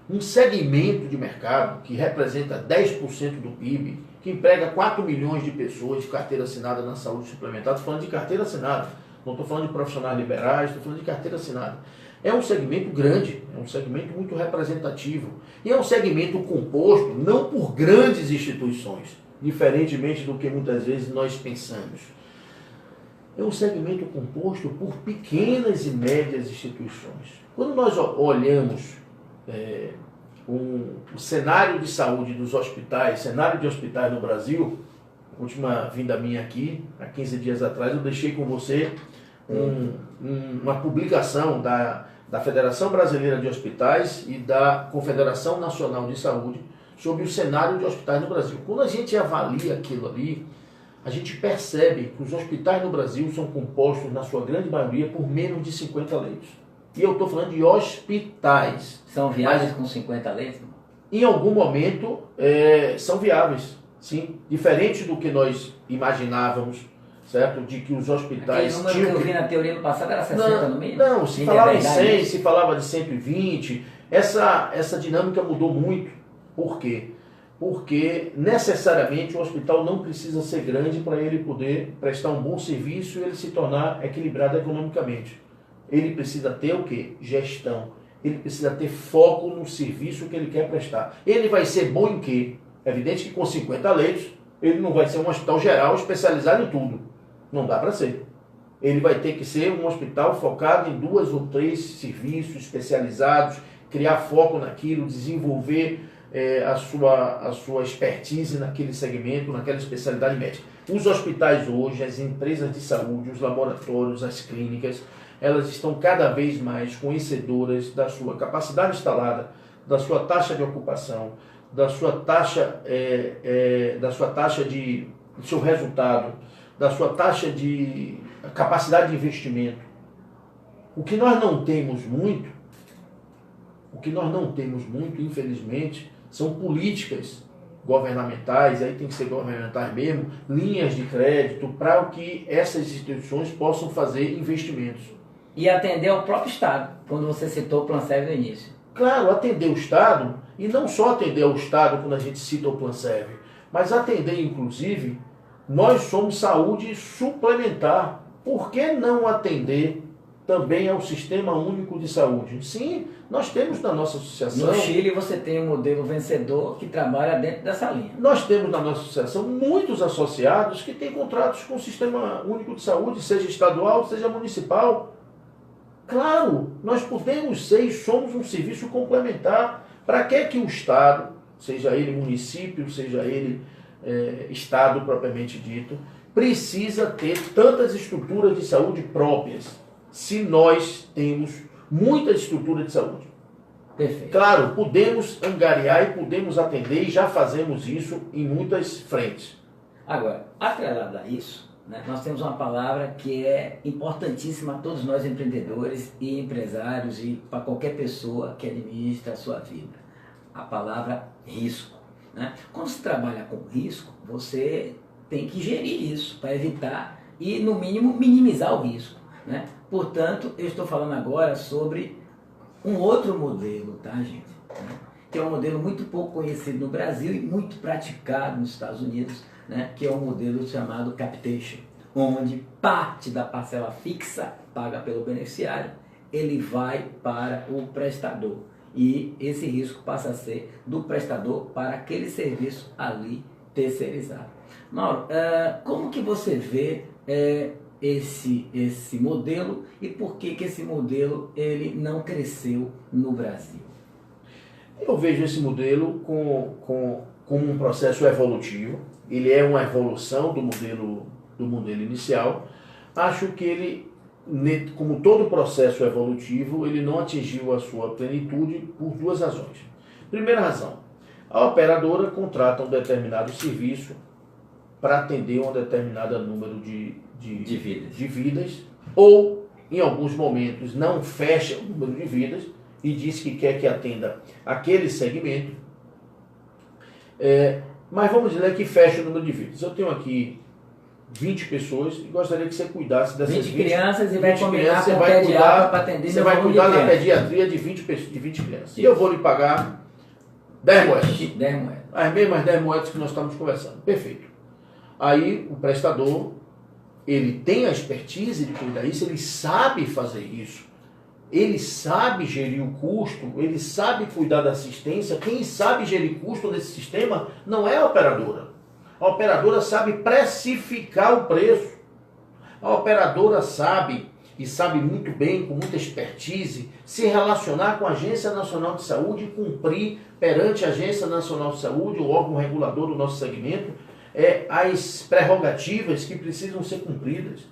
Um segmento de mercado que representa 10% do PIB, que emprega 4 milhões de pessoas de carteira assinada na saúde suplementar. Estou falando de carteira assinada, não estou falando de profissionais liberais, estou falando de carteira assinada. É um segmento grande, é um segmento muito representativo. E é um segmento composto não por grandes instituições, diferentemente do que muitas vezes nós pensamos. É um segmento composto por pequenas e médias instituições. Quando nós olhamos o cenário de saúde dos hospitais, cenário de hospitais no Brasil, última vinda minha aqui, há 15 dias atrás, eu deixei com você uma publicação da Federação Brasileira de Hospitais e da Confederação Nacional de Saúde sobre o cenário de hospitais no Brasil. Quando a gente avalia aquilo ali, a gente percebe que os hospitais no Brasil são compostos, na sua grande maioria, por menos de 50 leitos. E eu estou falando de hospitais. São viáveis com 50 leitos? Em algum momento são viáveis, sim. Diferente do que nós imaginávamos, certo? De que os hospitais... Aquele número que eu vi na teoria no passado era 60 no mínimo? Não, se falava em 100, se falava de 120. Essa dinâmica mudou muito. Por quê? Porque necessariamente o hospital não precisa ser grande para ele poder prestar um bom serviço e ele se tornar equilibrado economicamente. Ele precisa ter o quê? Gestão. Ele precisa ter foco no serviço que ele quer prestar. Ele vai ser bom em quê? É evidente que com 50 leitos, ele não vai ser um hospital geral especializado em tudo. Não dá para ser. Ele vai ter que ser um hospital focado em 2 ou 3 serviços especializados, criar foco naquilo, desenvolver a sua expertise naquele segmento, naquela especialidade médica. Os hospitais hoje, as empresas de saúde, os laboratórios, as clínicas, elas estão cada vez mais conhecedoras da sua capacidade instalada, da sua taxa de ocupação, do seu resultado, da sua taxa de capacidade de investimento. O que nós não temos muito, infelizmente, são políticas governamentais, aí tem que ser governamentais mesmo, linhas de crédito para que essas instituições possam fazer investimentos. E atender ao próprio Estado, quando você citou o Planserv no início. Claro, atender o Estado, e não só atender ao Estado quando a gente cita o Planserv, mas atender, inclusive, nós somos saúde suplementar. Por que não atender também ao Sistema Único de Saúde? Sim, nós temos na nossa associação... No Chile você tem um modelo vencedor que trabalha dentro dessa linha. Nós temos na nossa associação muitos associados que têm contratos com o Sistema Único de Saúde, seja estadual, seja municipal. Claro, nós podemos ser e somos um serviço complementar. Para que o Estado, seja ele município, seja ele Estado propriamente dito, precisa ter tantas estruturas de saúde próprias, se nós temos muitas estruturas de saúde? Perfeito. Claro, podemos angariar e podemos atender e já fazemos isso em muitas frentes. Agora, atrelado a isso, nós temos uma palavra que é importantíssima a todos nós empreendedores e empresários e para qualquer pessoa que administra a sua vida. A palavra risco. Quando se trabalha com risco, você tem que gerir isso para evitar e, no mínimo, minimizar o risco. Portanto, eu estou falando agora sobre um outro modelo, tá, gente? Que é um modelo muito pouco conhecido no Brasil e muito praticado nos Estados Unidos, que é um modelo chamado capitation, onde parte da parcela fixa paga pelo beneficiário, ele vai para o prestador. E esse risco passa a ser do prestador para aquele serviço ali terceirizado. Mauro, como que você vê esse modelo e por que esse modelo ele não cresceu no Brasil? Eu vejo esse modelo como um processo evolutivo. Ele é uma evolução do modelo inicial. Acho que ele, como todo processo evolutivo, ele não atingiu a sua plenitude por 2 razões. Primeira razão, a operadora contrata um determinado serviço para atender um determinado número de vidas, ou em alguns momentos não fecha o número de vidas e diz que quer que atenda aquele segmento, mas vamos dizer que fecha o número de vidas. Eu tenho aqui 20 pessoas e gostaria que você cuidasse dessas 20 crianças e vai combinar crianças, com o você vai pediatra cuidar, para atender você meu vai volume cuidar de da criança. pediatria de 20 crianças. E eu vou lhe pagar 10 moedas. 10 moedas. As mesmas 10 moedas que nós estamos conversando. Perfeito. Aí o prestador, ele tem a expertise de cuidar disso, ele sabe fazer isso. Ele sabe gerir o custo, ele sabe cuidar da assistência. Quem sabe gerir custo nesse sistema não é a operadora. A operadora sabe precificar o preço. A operadora sabe, e sabe muito bem, com muita expertise, se relacionar com a Agência Nacional de Saúde e cumprir perante a Agência Nacional de Saúde, o órgão regulador do nosso segmento, as prerrogativas que precisam ser cumpridas.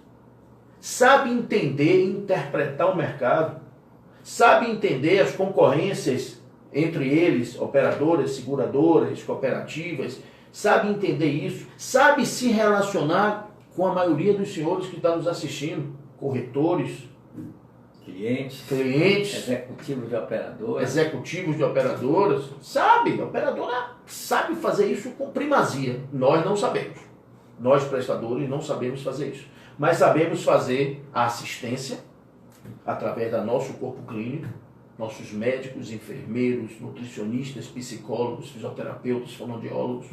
Sabe entender e interpretar o mercado. Sabe entender as concorrências entre eles, operadoras, seguradoras, cooperativas. Sabe entender isso. Sabe se relacionar com a maioria dos senhores que estão nos assistindo. Corretores, clientes, executivos de operadoras. Sabe, a operadora sabe fazer isso com primazia. Nós não sabemos. Nós, prestadores, não sabemos fazer isso. Mas sabemos fazer a assistência através do nosso corpo clínico, nossos médicos, enfermeiros, nutricionistas, psicólogos, fisioterapeutas, fonoaudiólogos,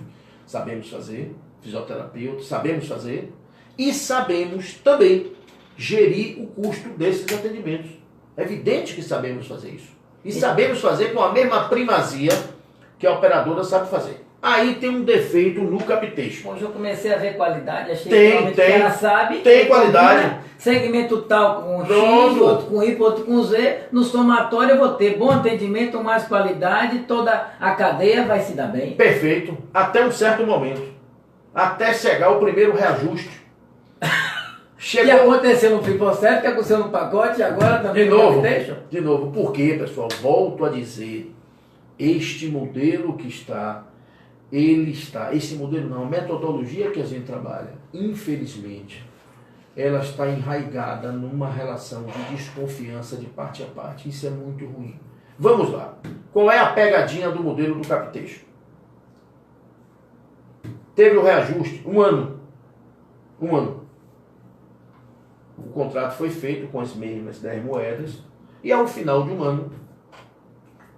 sabemos fazer, fisioterapeutas, sabemos fazer, e sabemos também gerir o custo desses atendimentos. É evidente que sabemos fazer isso. E sabemos fazer com a mesma primazia que a operadora sabe fazer. Aí tem um defeito no capitation. Hoje eu comecei a ver qualidade, achei que ela sabe. Tem qualidade. Segmento tal com X, outro com Y, outro com Z. No somatório eu vou ter bom atendimento, mais qualidade, toda a cadeia vai se dar bem. Perfeito. Até um certo momento. Até chegar o primeiro reajuste. Chegou... E aconteceu no Triple que aconteceu no pacote, agora também no capitation? De novo. Por quê, pessoal? Volto a dizer. Este modelo que esse modelo não, a metodologia que a gente trabalha, infelizmente, ela está enraizada numa relação de desconfiança de parte a parte. Isso é muito ruim. Vamos lá. Qual é a pegadinha do modelo do capitation? Teve o reajuste, um ano. O contrato foi feito com as mesmas 10 moedas e ao final de um ano,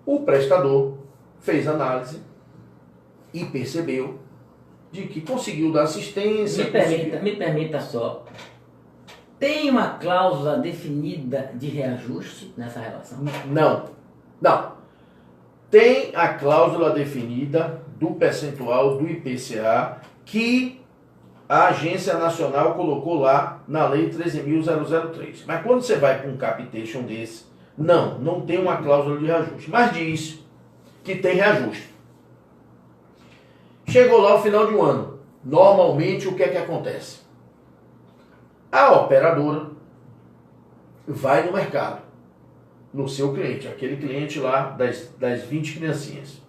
o prestador fez análise e percebeu de que conseguiu dar assistência. Me permita só. Tem uma cláusula definida de reajuste nessa relação? Não. Tem a cláusula definida do percentual do IPCA que a Agência Nacional colocou lá na Lei 13.003. Mas quando você vai para um capitation desse, não tem uma cláusula de reajuste. Mas diz que tem reajuste. Chegou lá ao final de um ano. Normalmente, o que é que acontece? A operadora vai no mercado, no seu cliente, aquele cliente lá das 20 criancinhas.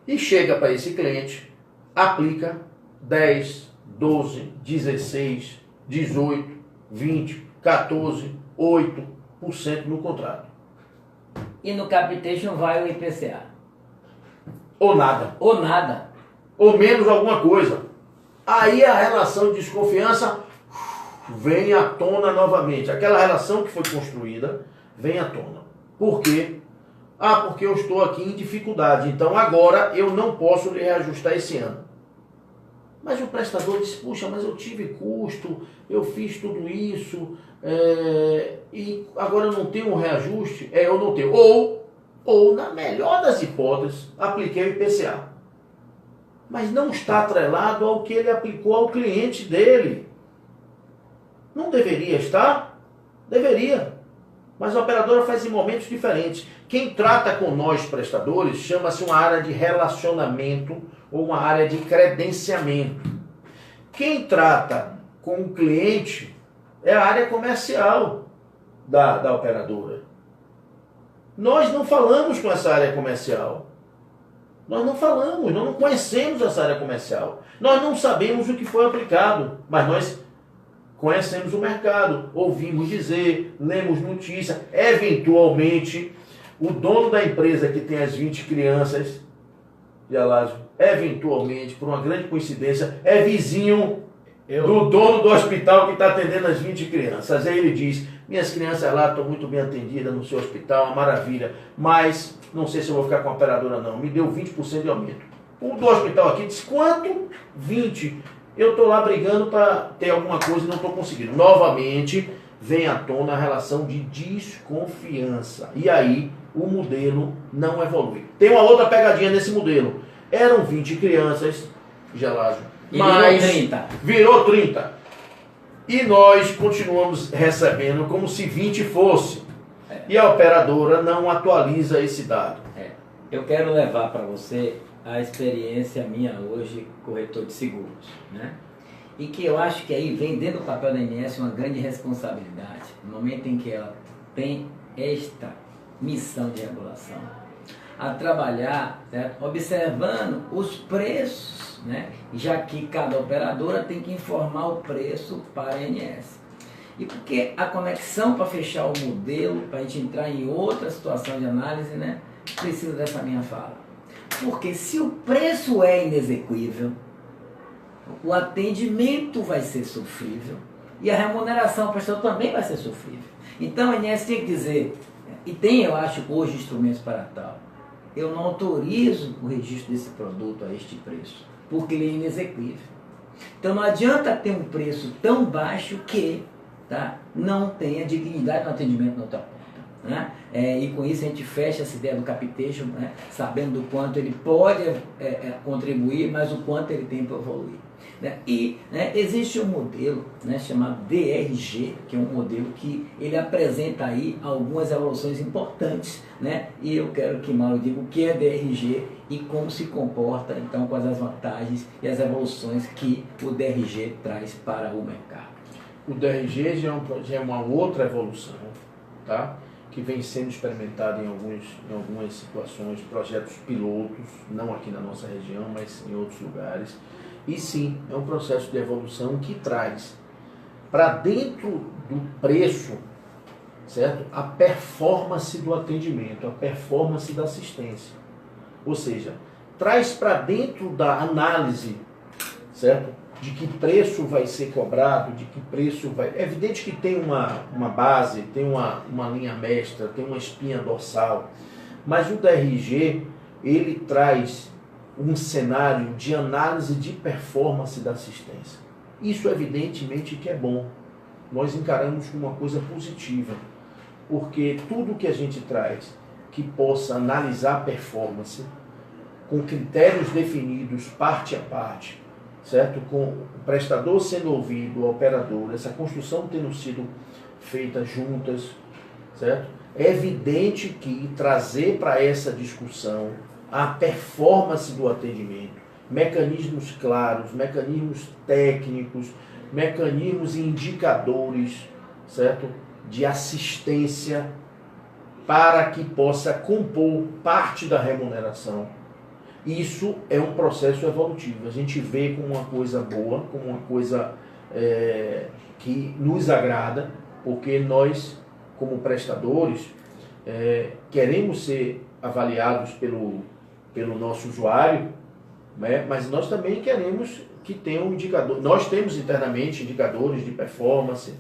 E chega para esse cliente, aplica 10, 12, 16, 18, 20, 14, 8% no contrato. E no capitation vai o IPCA? Ou nada. Ou menos alguma coisa. Aí a relação de desconfiança vem à tona novamente. Aquela relação que foi construída vem à tona. Por quê? Porque eu estou aqui em dificuldade. Então agora eu não posso lhe reajustar esse ano. Mas o prestador diz, puxa, mas eu tive custo, eu fiz tudo isso, e agora eu não tenho um reajuste? Eu não tenho. Ou na melhor das hipóteses, apliquei o IPCA. Mas não está atrelado ao que ele aplicou ao cliente dele. Não deveria estar? Deveria. Mas a operadora faz em momentos diferentes. Quem trata com nós, prestadores, chama-se uma área de relacionamento ou uma área de credenciamento. Quem trata com o cliente é a área comercial da operadora. Nós não falamos com essa área comercial. Nós não conhecemos essa área comercial. Nós não sabemos o que foi aplicado, mas nós conhecemos o mercado, ouvimos dizer, lemos notícia. Eventualmente, o dono da empresa que tem as 20 crianças de Alágio, eventualmente, por uma grande coincidência, é vizinho do dono do hospital que está atendendo as 20 crianças. Aí ele diz, minhas crianças lá estão muito bem atendidas no seu hospital, uma maravilha, mas não sei se eu vou ficar com a operadora não, me deu 20% de aumento. O do hospital aqui disse, quanto? 20%. Eu estou lá brigando para ter alguma coisa e não estou conseguindo. Novamente, vem à tona a relação de desconfiança. E aí, o modelo não evolui. Tem uma outra pegadinha nesse modelo. Eram 20 crianças, Gelásio, mas virou 30. E nós continuamos recebendo como se 20 fosse. E a operadora não atualiza esse dado. Eu quero levar para você a experiência minha hoje, corretor de seguros, né? E que eu acho que aí vem dentro do papel da ANS uma grande responsabilidade, no momento em que ela tem esta missão de regulação, a trabalhar, certo? Observando os preços, né? Já que cada operadora tem que informar o preço para a ANS. E porque a conexão para fechar o modelo, para a gente entrar em outra situação de análise, né? Precisa dessa minha fala. Porque se o preço é inexequível, o atendimento vai ser sofrível e a remuneração ao prestador também vai ser sofrível. Então a ANS tem que dizer, e tem, eu acho, hoje instrumentos para tal, eu não autorizo o registro desse produto a este preço, porque ele é inexequível. Então não adianta ter um preço tão baixo que não tenha dignidade no atendimento na outra ponta. Né? E com isso a gente fecha essa ideia do capitation, né? Sabendo do quanto ele pode contribuir, mas o quanto ele tem para evoluir. Né? E existe um modelo, né, chamado DRG, que é um modelo que ele apresenta aí algumas evoluções importantes, né? E eu quero que Mauro diga o que é DRG e como se comporta então com as vantagens e as evoluções que o DRG traz para o mercado. O DRG já é uma outra evolução, tá? Que vem sendo experimentado em algumas situações, projetos pilotos, não aqui na nossa região, mas em outros lugares. E sim, é um processo de evolução que traz para dentro do preço, certo? A performance do atendimento, a performance da assistência. Ou seja, traz para dentro da análise, certo? De que preço vai ser cobrado, de que preço vai... É evidente que tem uma base, tem uma linha mestra, tem uma espinha dorsal, mas o DRG, ele traz um cenário de análise de performance da assistência. Isso evidentemente que é bom. Nós encaramos como uma coisa positiva, porque tudo que a gente traz que possa analisar a performance com critérios definidos parte a parte, certo? Com o prestador sendo ouvido, a operadora, essa construção tendo sido feita juntas, certo? É evidente que trazer para essa discussão a performance do atendimento, mecanismos claros, mecanismos técnicos, mecanismos e indicadores, certo? De assistência para que possa compor parte da remuneração. Isso é um processo evolutivo. A gente vê como uma coisa boa, como uma coisa que nos agrada, porque nós, como prestadores, queremos ser avaliados pelo nosso usuário, né? Mas nós também queremos que tenha um indicador. Nós temos internamente indicadores de performance,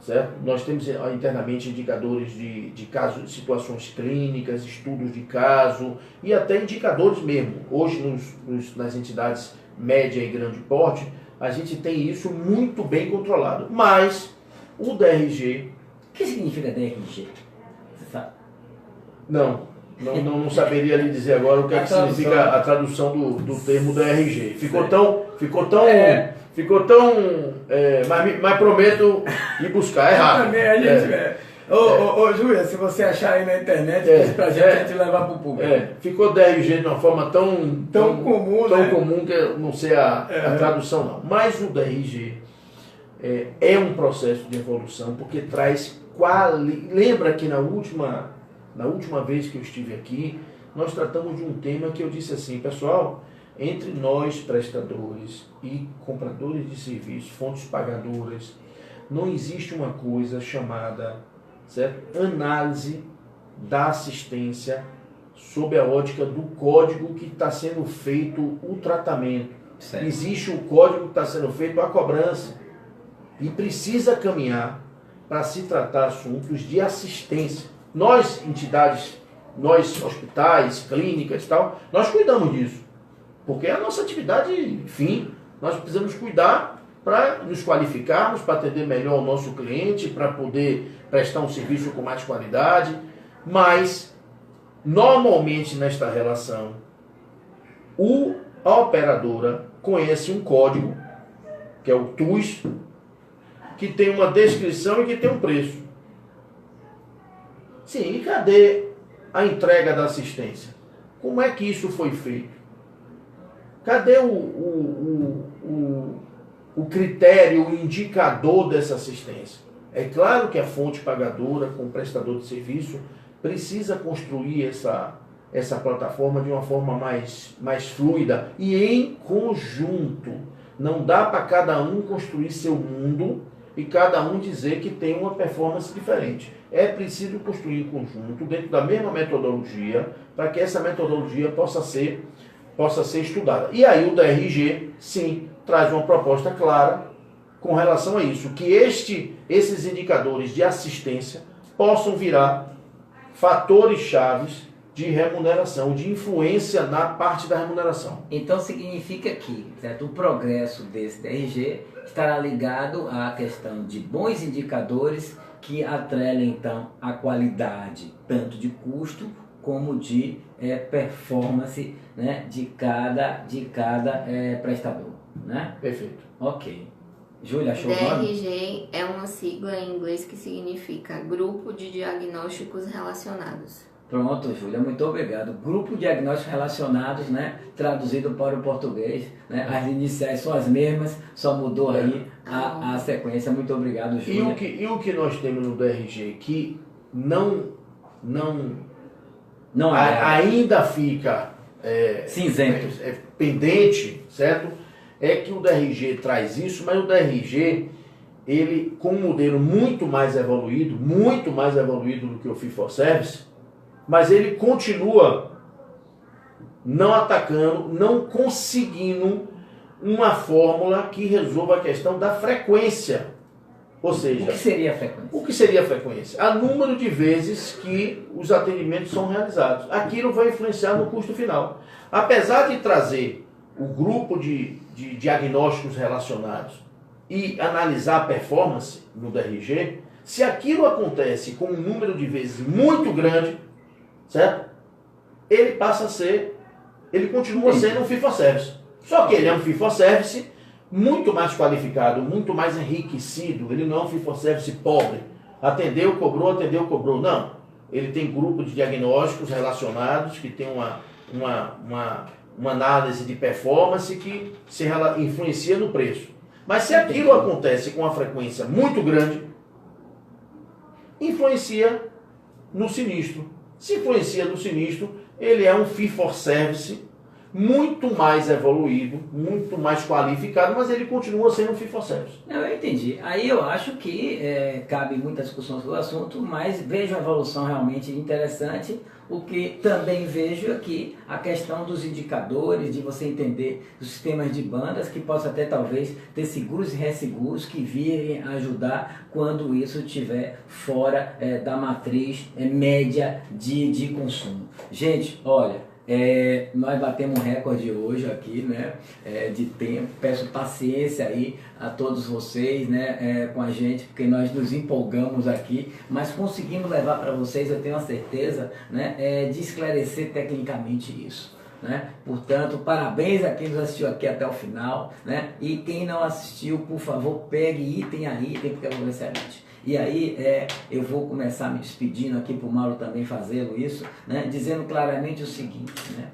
certo? Nós temos internamente indicadores de casos, situações clínicas, estudos de caso e até indicadores mesmo. Hoje, nas entidades média e grande porte, a gente tem isso muito bem controlado. Mas o DRG... O que significa DRG? Você sabe? Não saberia lhe dizer agora o que, que significa a tradução do termo DRG. Ficou tão... mas prometo ir buscar, é rápido. Também a gente... Ô Júlia, se você achar aí na internet, diz pra gente, a gente levar pro público. Ficou DRG de uma forma tão comum, né? comum que eu não sei a tradução não. Mas o DRG é um processo de evolução porque traz... Lembra que na última vez que eu estive aqui, nós tratamos de um tema que eu disse assim, pessoal, entre nós prestadores e compradores de serviços, fontes pagadoras, não existe uma coisa chamada, certo? Análise da assistência sob a ótica do código que está sendo feito o tratamento. Certo. Existe um código que está sendo feito a cobrança e precisa caminhar para se tratar assuntos de assistência. Nós, entidades, nós, hospitais, clínicas e tal, nós cuidamos disso. Porque é a nossa atividade, enfim, nós precisamos cuidar para nos qualificarmos, para atender melhor o nosso cliente, para poder prestar um serviço com mais qualidade. Mas, normalmente nesta relação, a operadora conhece um código, que é o TUS, que tem uma descrição e que tem um preço. Sim, e cadê a entrega da assistência? Como é que isso foi feito? Cadê o critério, o indicador dessa assistência? É claro que a fonte pagadora, com o prestador de serviço, precisa construir essa plataforma de uma forma mais fluida e em conjunto. Não dá para cada um construir seu mundo e cada um dizer que tem uma performance diferente. É preciso construir em conjunto, dentro da mesma metodologia, para que essa metodologia possa ser estudada. E aí o DRG, sim, traz uma proposta clara com relação a isso, que esses indicadores de assistência possam virar fatores chaves de remuneração, de influência na parte da remuneração. Então significa que, certo, o progresso desse DRG estará ligado à questão de bons indicadores que atrelem então a qualidade tanto de custo como de performance, né, de cada prestador, né? Perfeito. Ok. Júlia, achou o nome? DRG é uma sigla em inglês que significa Grupo de Diagnósticos Relacionados. Pronto, Júlia, muito obrigado. Grupo Diagnósticos Relacionados, né? Traduzido para o português, né? As iniciais são as mesmas, só mudou aí a sequência. Muito obrigado, Júlia. E o que nós temos no DRG que ainda fica cinzento, pendente, certo? É que o DRG traz isso, mas o DRG, ele com um modelo muito mais evoluído do que o Fee for Service, mas ele continua não atacando, não conseguindo uma fórmula que resolva a questão da frequência. Ou seja, o que seria a frequência? O que seria a frequência? A número de vezes que os atendimentos são realizados. Aquilo vai influenciar no custo final. Apesar de trazer o grupo de diagnósticos relacionados e analisar a performance no DRG, se aquilo acontece com um número de vezes muito grande, certo? Ele continua sendo um Fee for Service. Só que ele é um Fee for Service muito mais qualificado, muito mais enriquecido. Ele não é um Fee for Service pobre. Atendeu, cobrou. Não. Ele tem grupo de diagnósticos relacionados que tem uma análise de performance que se influencia no preço. Mas se aquilo acontece com uma frequência muito grande, influencia no sinistro. Se influencia no sinistro, ele é um Fee for Service muito mais evoluído, muito mais qualificado, mas ele continua sendo um Fee for Service. Não, eu entendi. Aí eu acho que cabe muita discussão sobre o assunto, mas vejo a evolução realmente interessante. O que também vejo aqui, a questão dos indicadores, de você entender os sistemas de bandas, que possa até talvez ter seguros e resseguros que virem ajudar quando isso estiver fora da matriz média de consumo. Gente, olha, nós batemos um recorde hoje aqui, né, de tempo. Peço paciência aí a todos vocês, né, com a gente, porque nós nos empolgamos aqui, mas conseguimos levar para vocês, eu tenho a certeza, né, de esclarecer tecnicamente isso, né? Portanto, parabéns a quem nos assistiu aqui até o final, né? E quem não assistiu, por favor, pegue item a item, porque é muito excelente. E aí eu vou começar me despedindo aqui para o Mauro também fazê-lo isso, né, dizendo claramente o seguinte, né?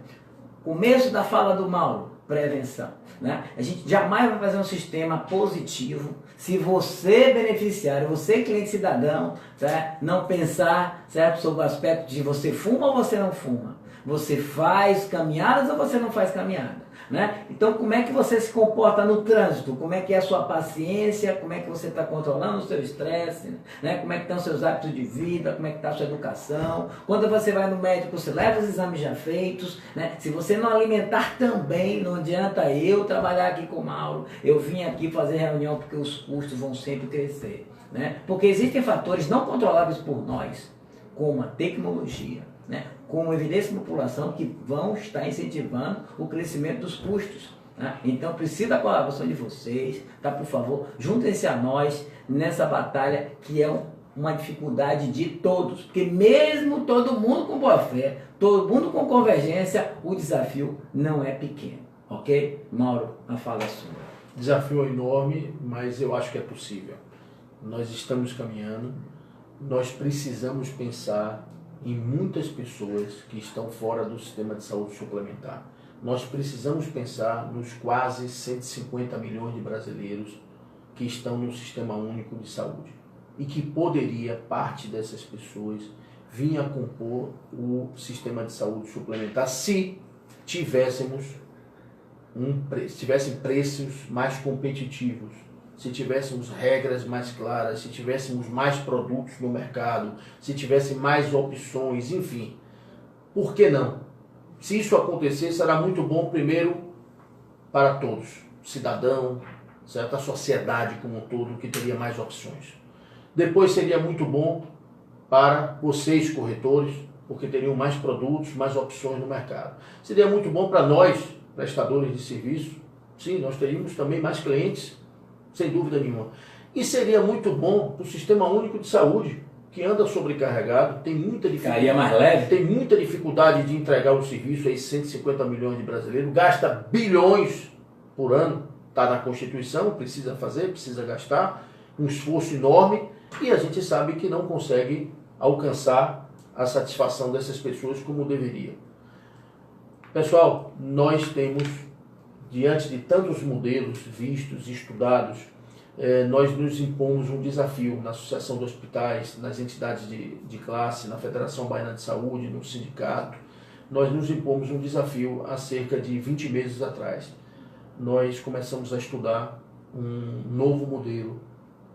Começo da fala do Mauro, prevenção, né? A gente jamais vai fazer um sistema positivo se você beneficiário, você cliente cidadão, certo? Não pensar, certo, sobre o aspecto de você fuma ou você não fuma. Você faz caminhadas ou você não faz caminhada? né? Então, como é que você se comporta no trânsito? Como é que é a sua paciência? Como é que você está controlando o seu estresse? Né? Como é que estão os seus hábitos de vida? Como é que está a sua educação? Quando você vai no médico, você leva os exames já feitos, né? Se você não alimentar também, não adianta eu trabalhar aqui com o Mauro. Eu vim aqui fazer reunião porque os custos vão sempre crescer, né? Porque existem fatores não controláveis por nós, como a tecnologia, né? Como evidência de população, que vão estar incentivando o crescimento dos custos, né? Então precisa da colaboração de vocês, tá? Por favor, juntem-se a nós nessa batalha que é uma dificuldade de todos, porque mesmo todo mundo com boa fé, todo mundo com convergência, o desafio não é pequeno, ok? Mauro, a fala é sua. Desafio enorme, mas eu acho que é possível. Nós estamos caminhando, nós precisamos pensar em muitas pessoas que estão fora do sistema de saúde suplementar. Nós precisamos pensar nos quase 150 milhões de brasileiros que estão no Sistema Único de Saúde e que poderia, parte dessas pessoas, vir a compor o sistema de saúde suplementar se tivéssemos tivessem preços mais competitivos, se tivéssemos regras mais claras, se tivéssemos mais produtos no mercado, se tivessem mais opções, enfim. Por que não? Se isso acontecer, será muito bom, primeiro, para todos, cidadão, certo? A sociedade como um todo, que teria mais opções. Depois seria muito bom para vocês, corretores, porque teriam mais produtos, mais opções no mercado. Seria muito bom para nós, prestadores de serviço, sim, nós teríamos também mais clientes, sem dúvida nenhuma. E seria muito bom para o Sistema Único de Saúde, que anda sobrecarregado, tem muita dificuldade, mais leve. Tem muita dificuldade de entregar o serviço a esses 150 milhões de brasileiros, gasta bilhões por ano, está na Constituição, precisa fazer, precisa gastar, um esforço enorme, e a gente sabe que não consegue alcançar a satisfação dessas pessoas como deveria. Pessoal, nós temos, diante de tantos modelos vistos, estudados, nós nos impomos um desafio na Associação de Hospitais, nas entidades de classe, na Federação Baiana de Saúde, no sindicato. Nós nos impomos um desafio há cerca de 20 meses atrás. Nós começamos a estudar um novo modelo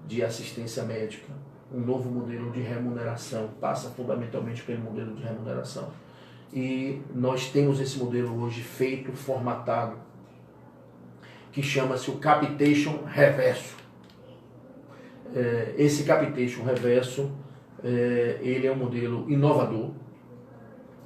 de assistência médica, um novo modelo de remuneração, passa fundamentalmente pelo modelo de remuneração. E nós temos esse modelo hoje feito, formatado, que chama-se o Capitation Reverso. Esse Capitation Reverso, ele é um modelo inovador,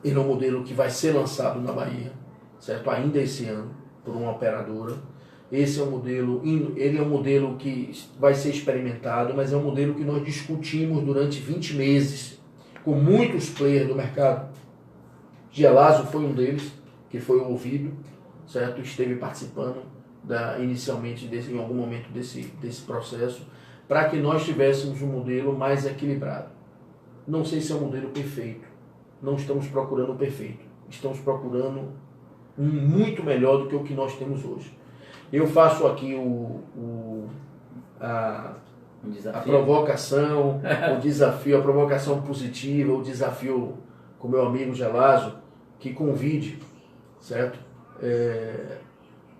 ele é um modelo que vai ser lançado na Bahia, certo? Ainda esse ano, por uma operadora. Esse é um modelo, ele é um modelo que vai ser experimentado, mas é um modelo que nós discutimos durante 20 meses com muitos players do mercado. Gielazo foi um deles, que foi ouvido, certo? Esteve participando inicialmente em algum momento desse processo, para que nós tivéssemos um modelo mais equilibrado. Não sei se é um modelo perfeito, não estamos procurando o perfeito, estamos procurando um muito melhor do que o que nós temos hoje. Eu faço aqui a provocação, o desafio, a provocação positiva, o desafio com meu amigo Gielazo, que convide, certo?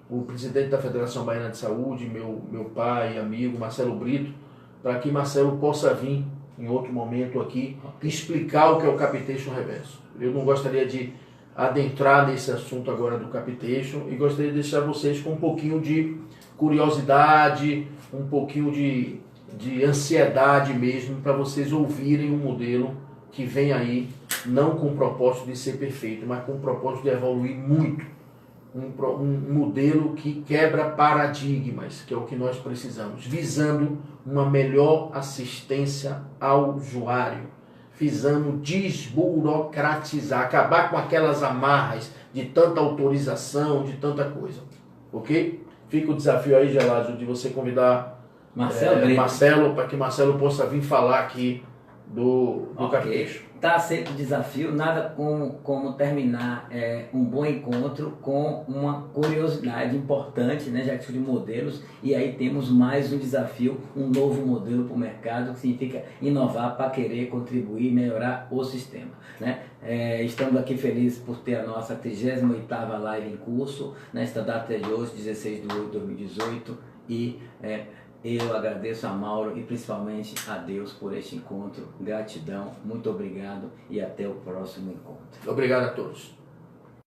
O presidente da Federação Baiana de Saúde, meu pai e amigo Marcelo Brito, para que Marcelo possa vir em outro momento aqui explicar o que é o Capitation Reverso. Eu não gostaria de adentrar nesse assunto agora do Capitation e gostaria de deixar vocês com um pouquinho de curiosidade, um pouquinho de ansiedade mesmo, para vocês ouvirem um modelo que vem aí, não com o propósito de ser perfeito, mas com o propósito de evoluir muito. Um modelo que quebra paradigmas, que é o que nós precisamos, visando uma melhor assistência ao usuário, visando desburocratizar, acabar com aquelas amarras de tanta autorização, de tanta coisa. Ok? Fica o desafio aí, Gielazo, de você convidar Marcelo, para que Marcelo possa vir falar aqui do Ok. Carquejo. Está aceito o desafio, nada como terminar um bom encontro com uma curiosidade importante, né, já que são de modelos, e aí temos mais um desafio, um novo modelo para o mercado, que significa inovar para querer contribuir, melhorar o sistema, né? Estamos aqui felizes por ter a nossa 38ª live em curso, nesta data de hoje, 16 de 8 de 2018, e eu agradeço a Mauro e principalmente a Deus por este encontro. Gratidão, muito obrigado e até o próximo encontro. Obrigado a todos.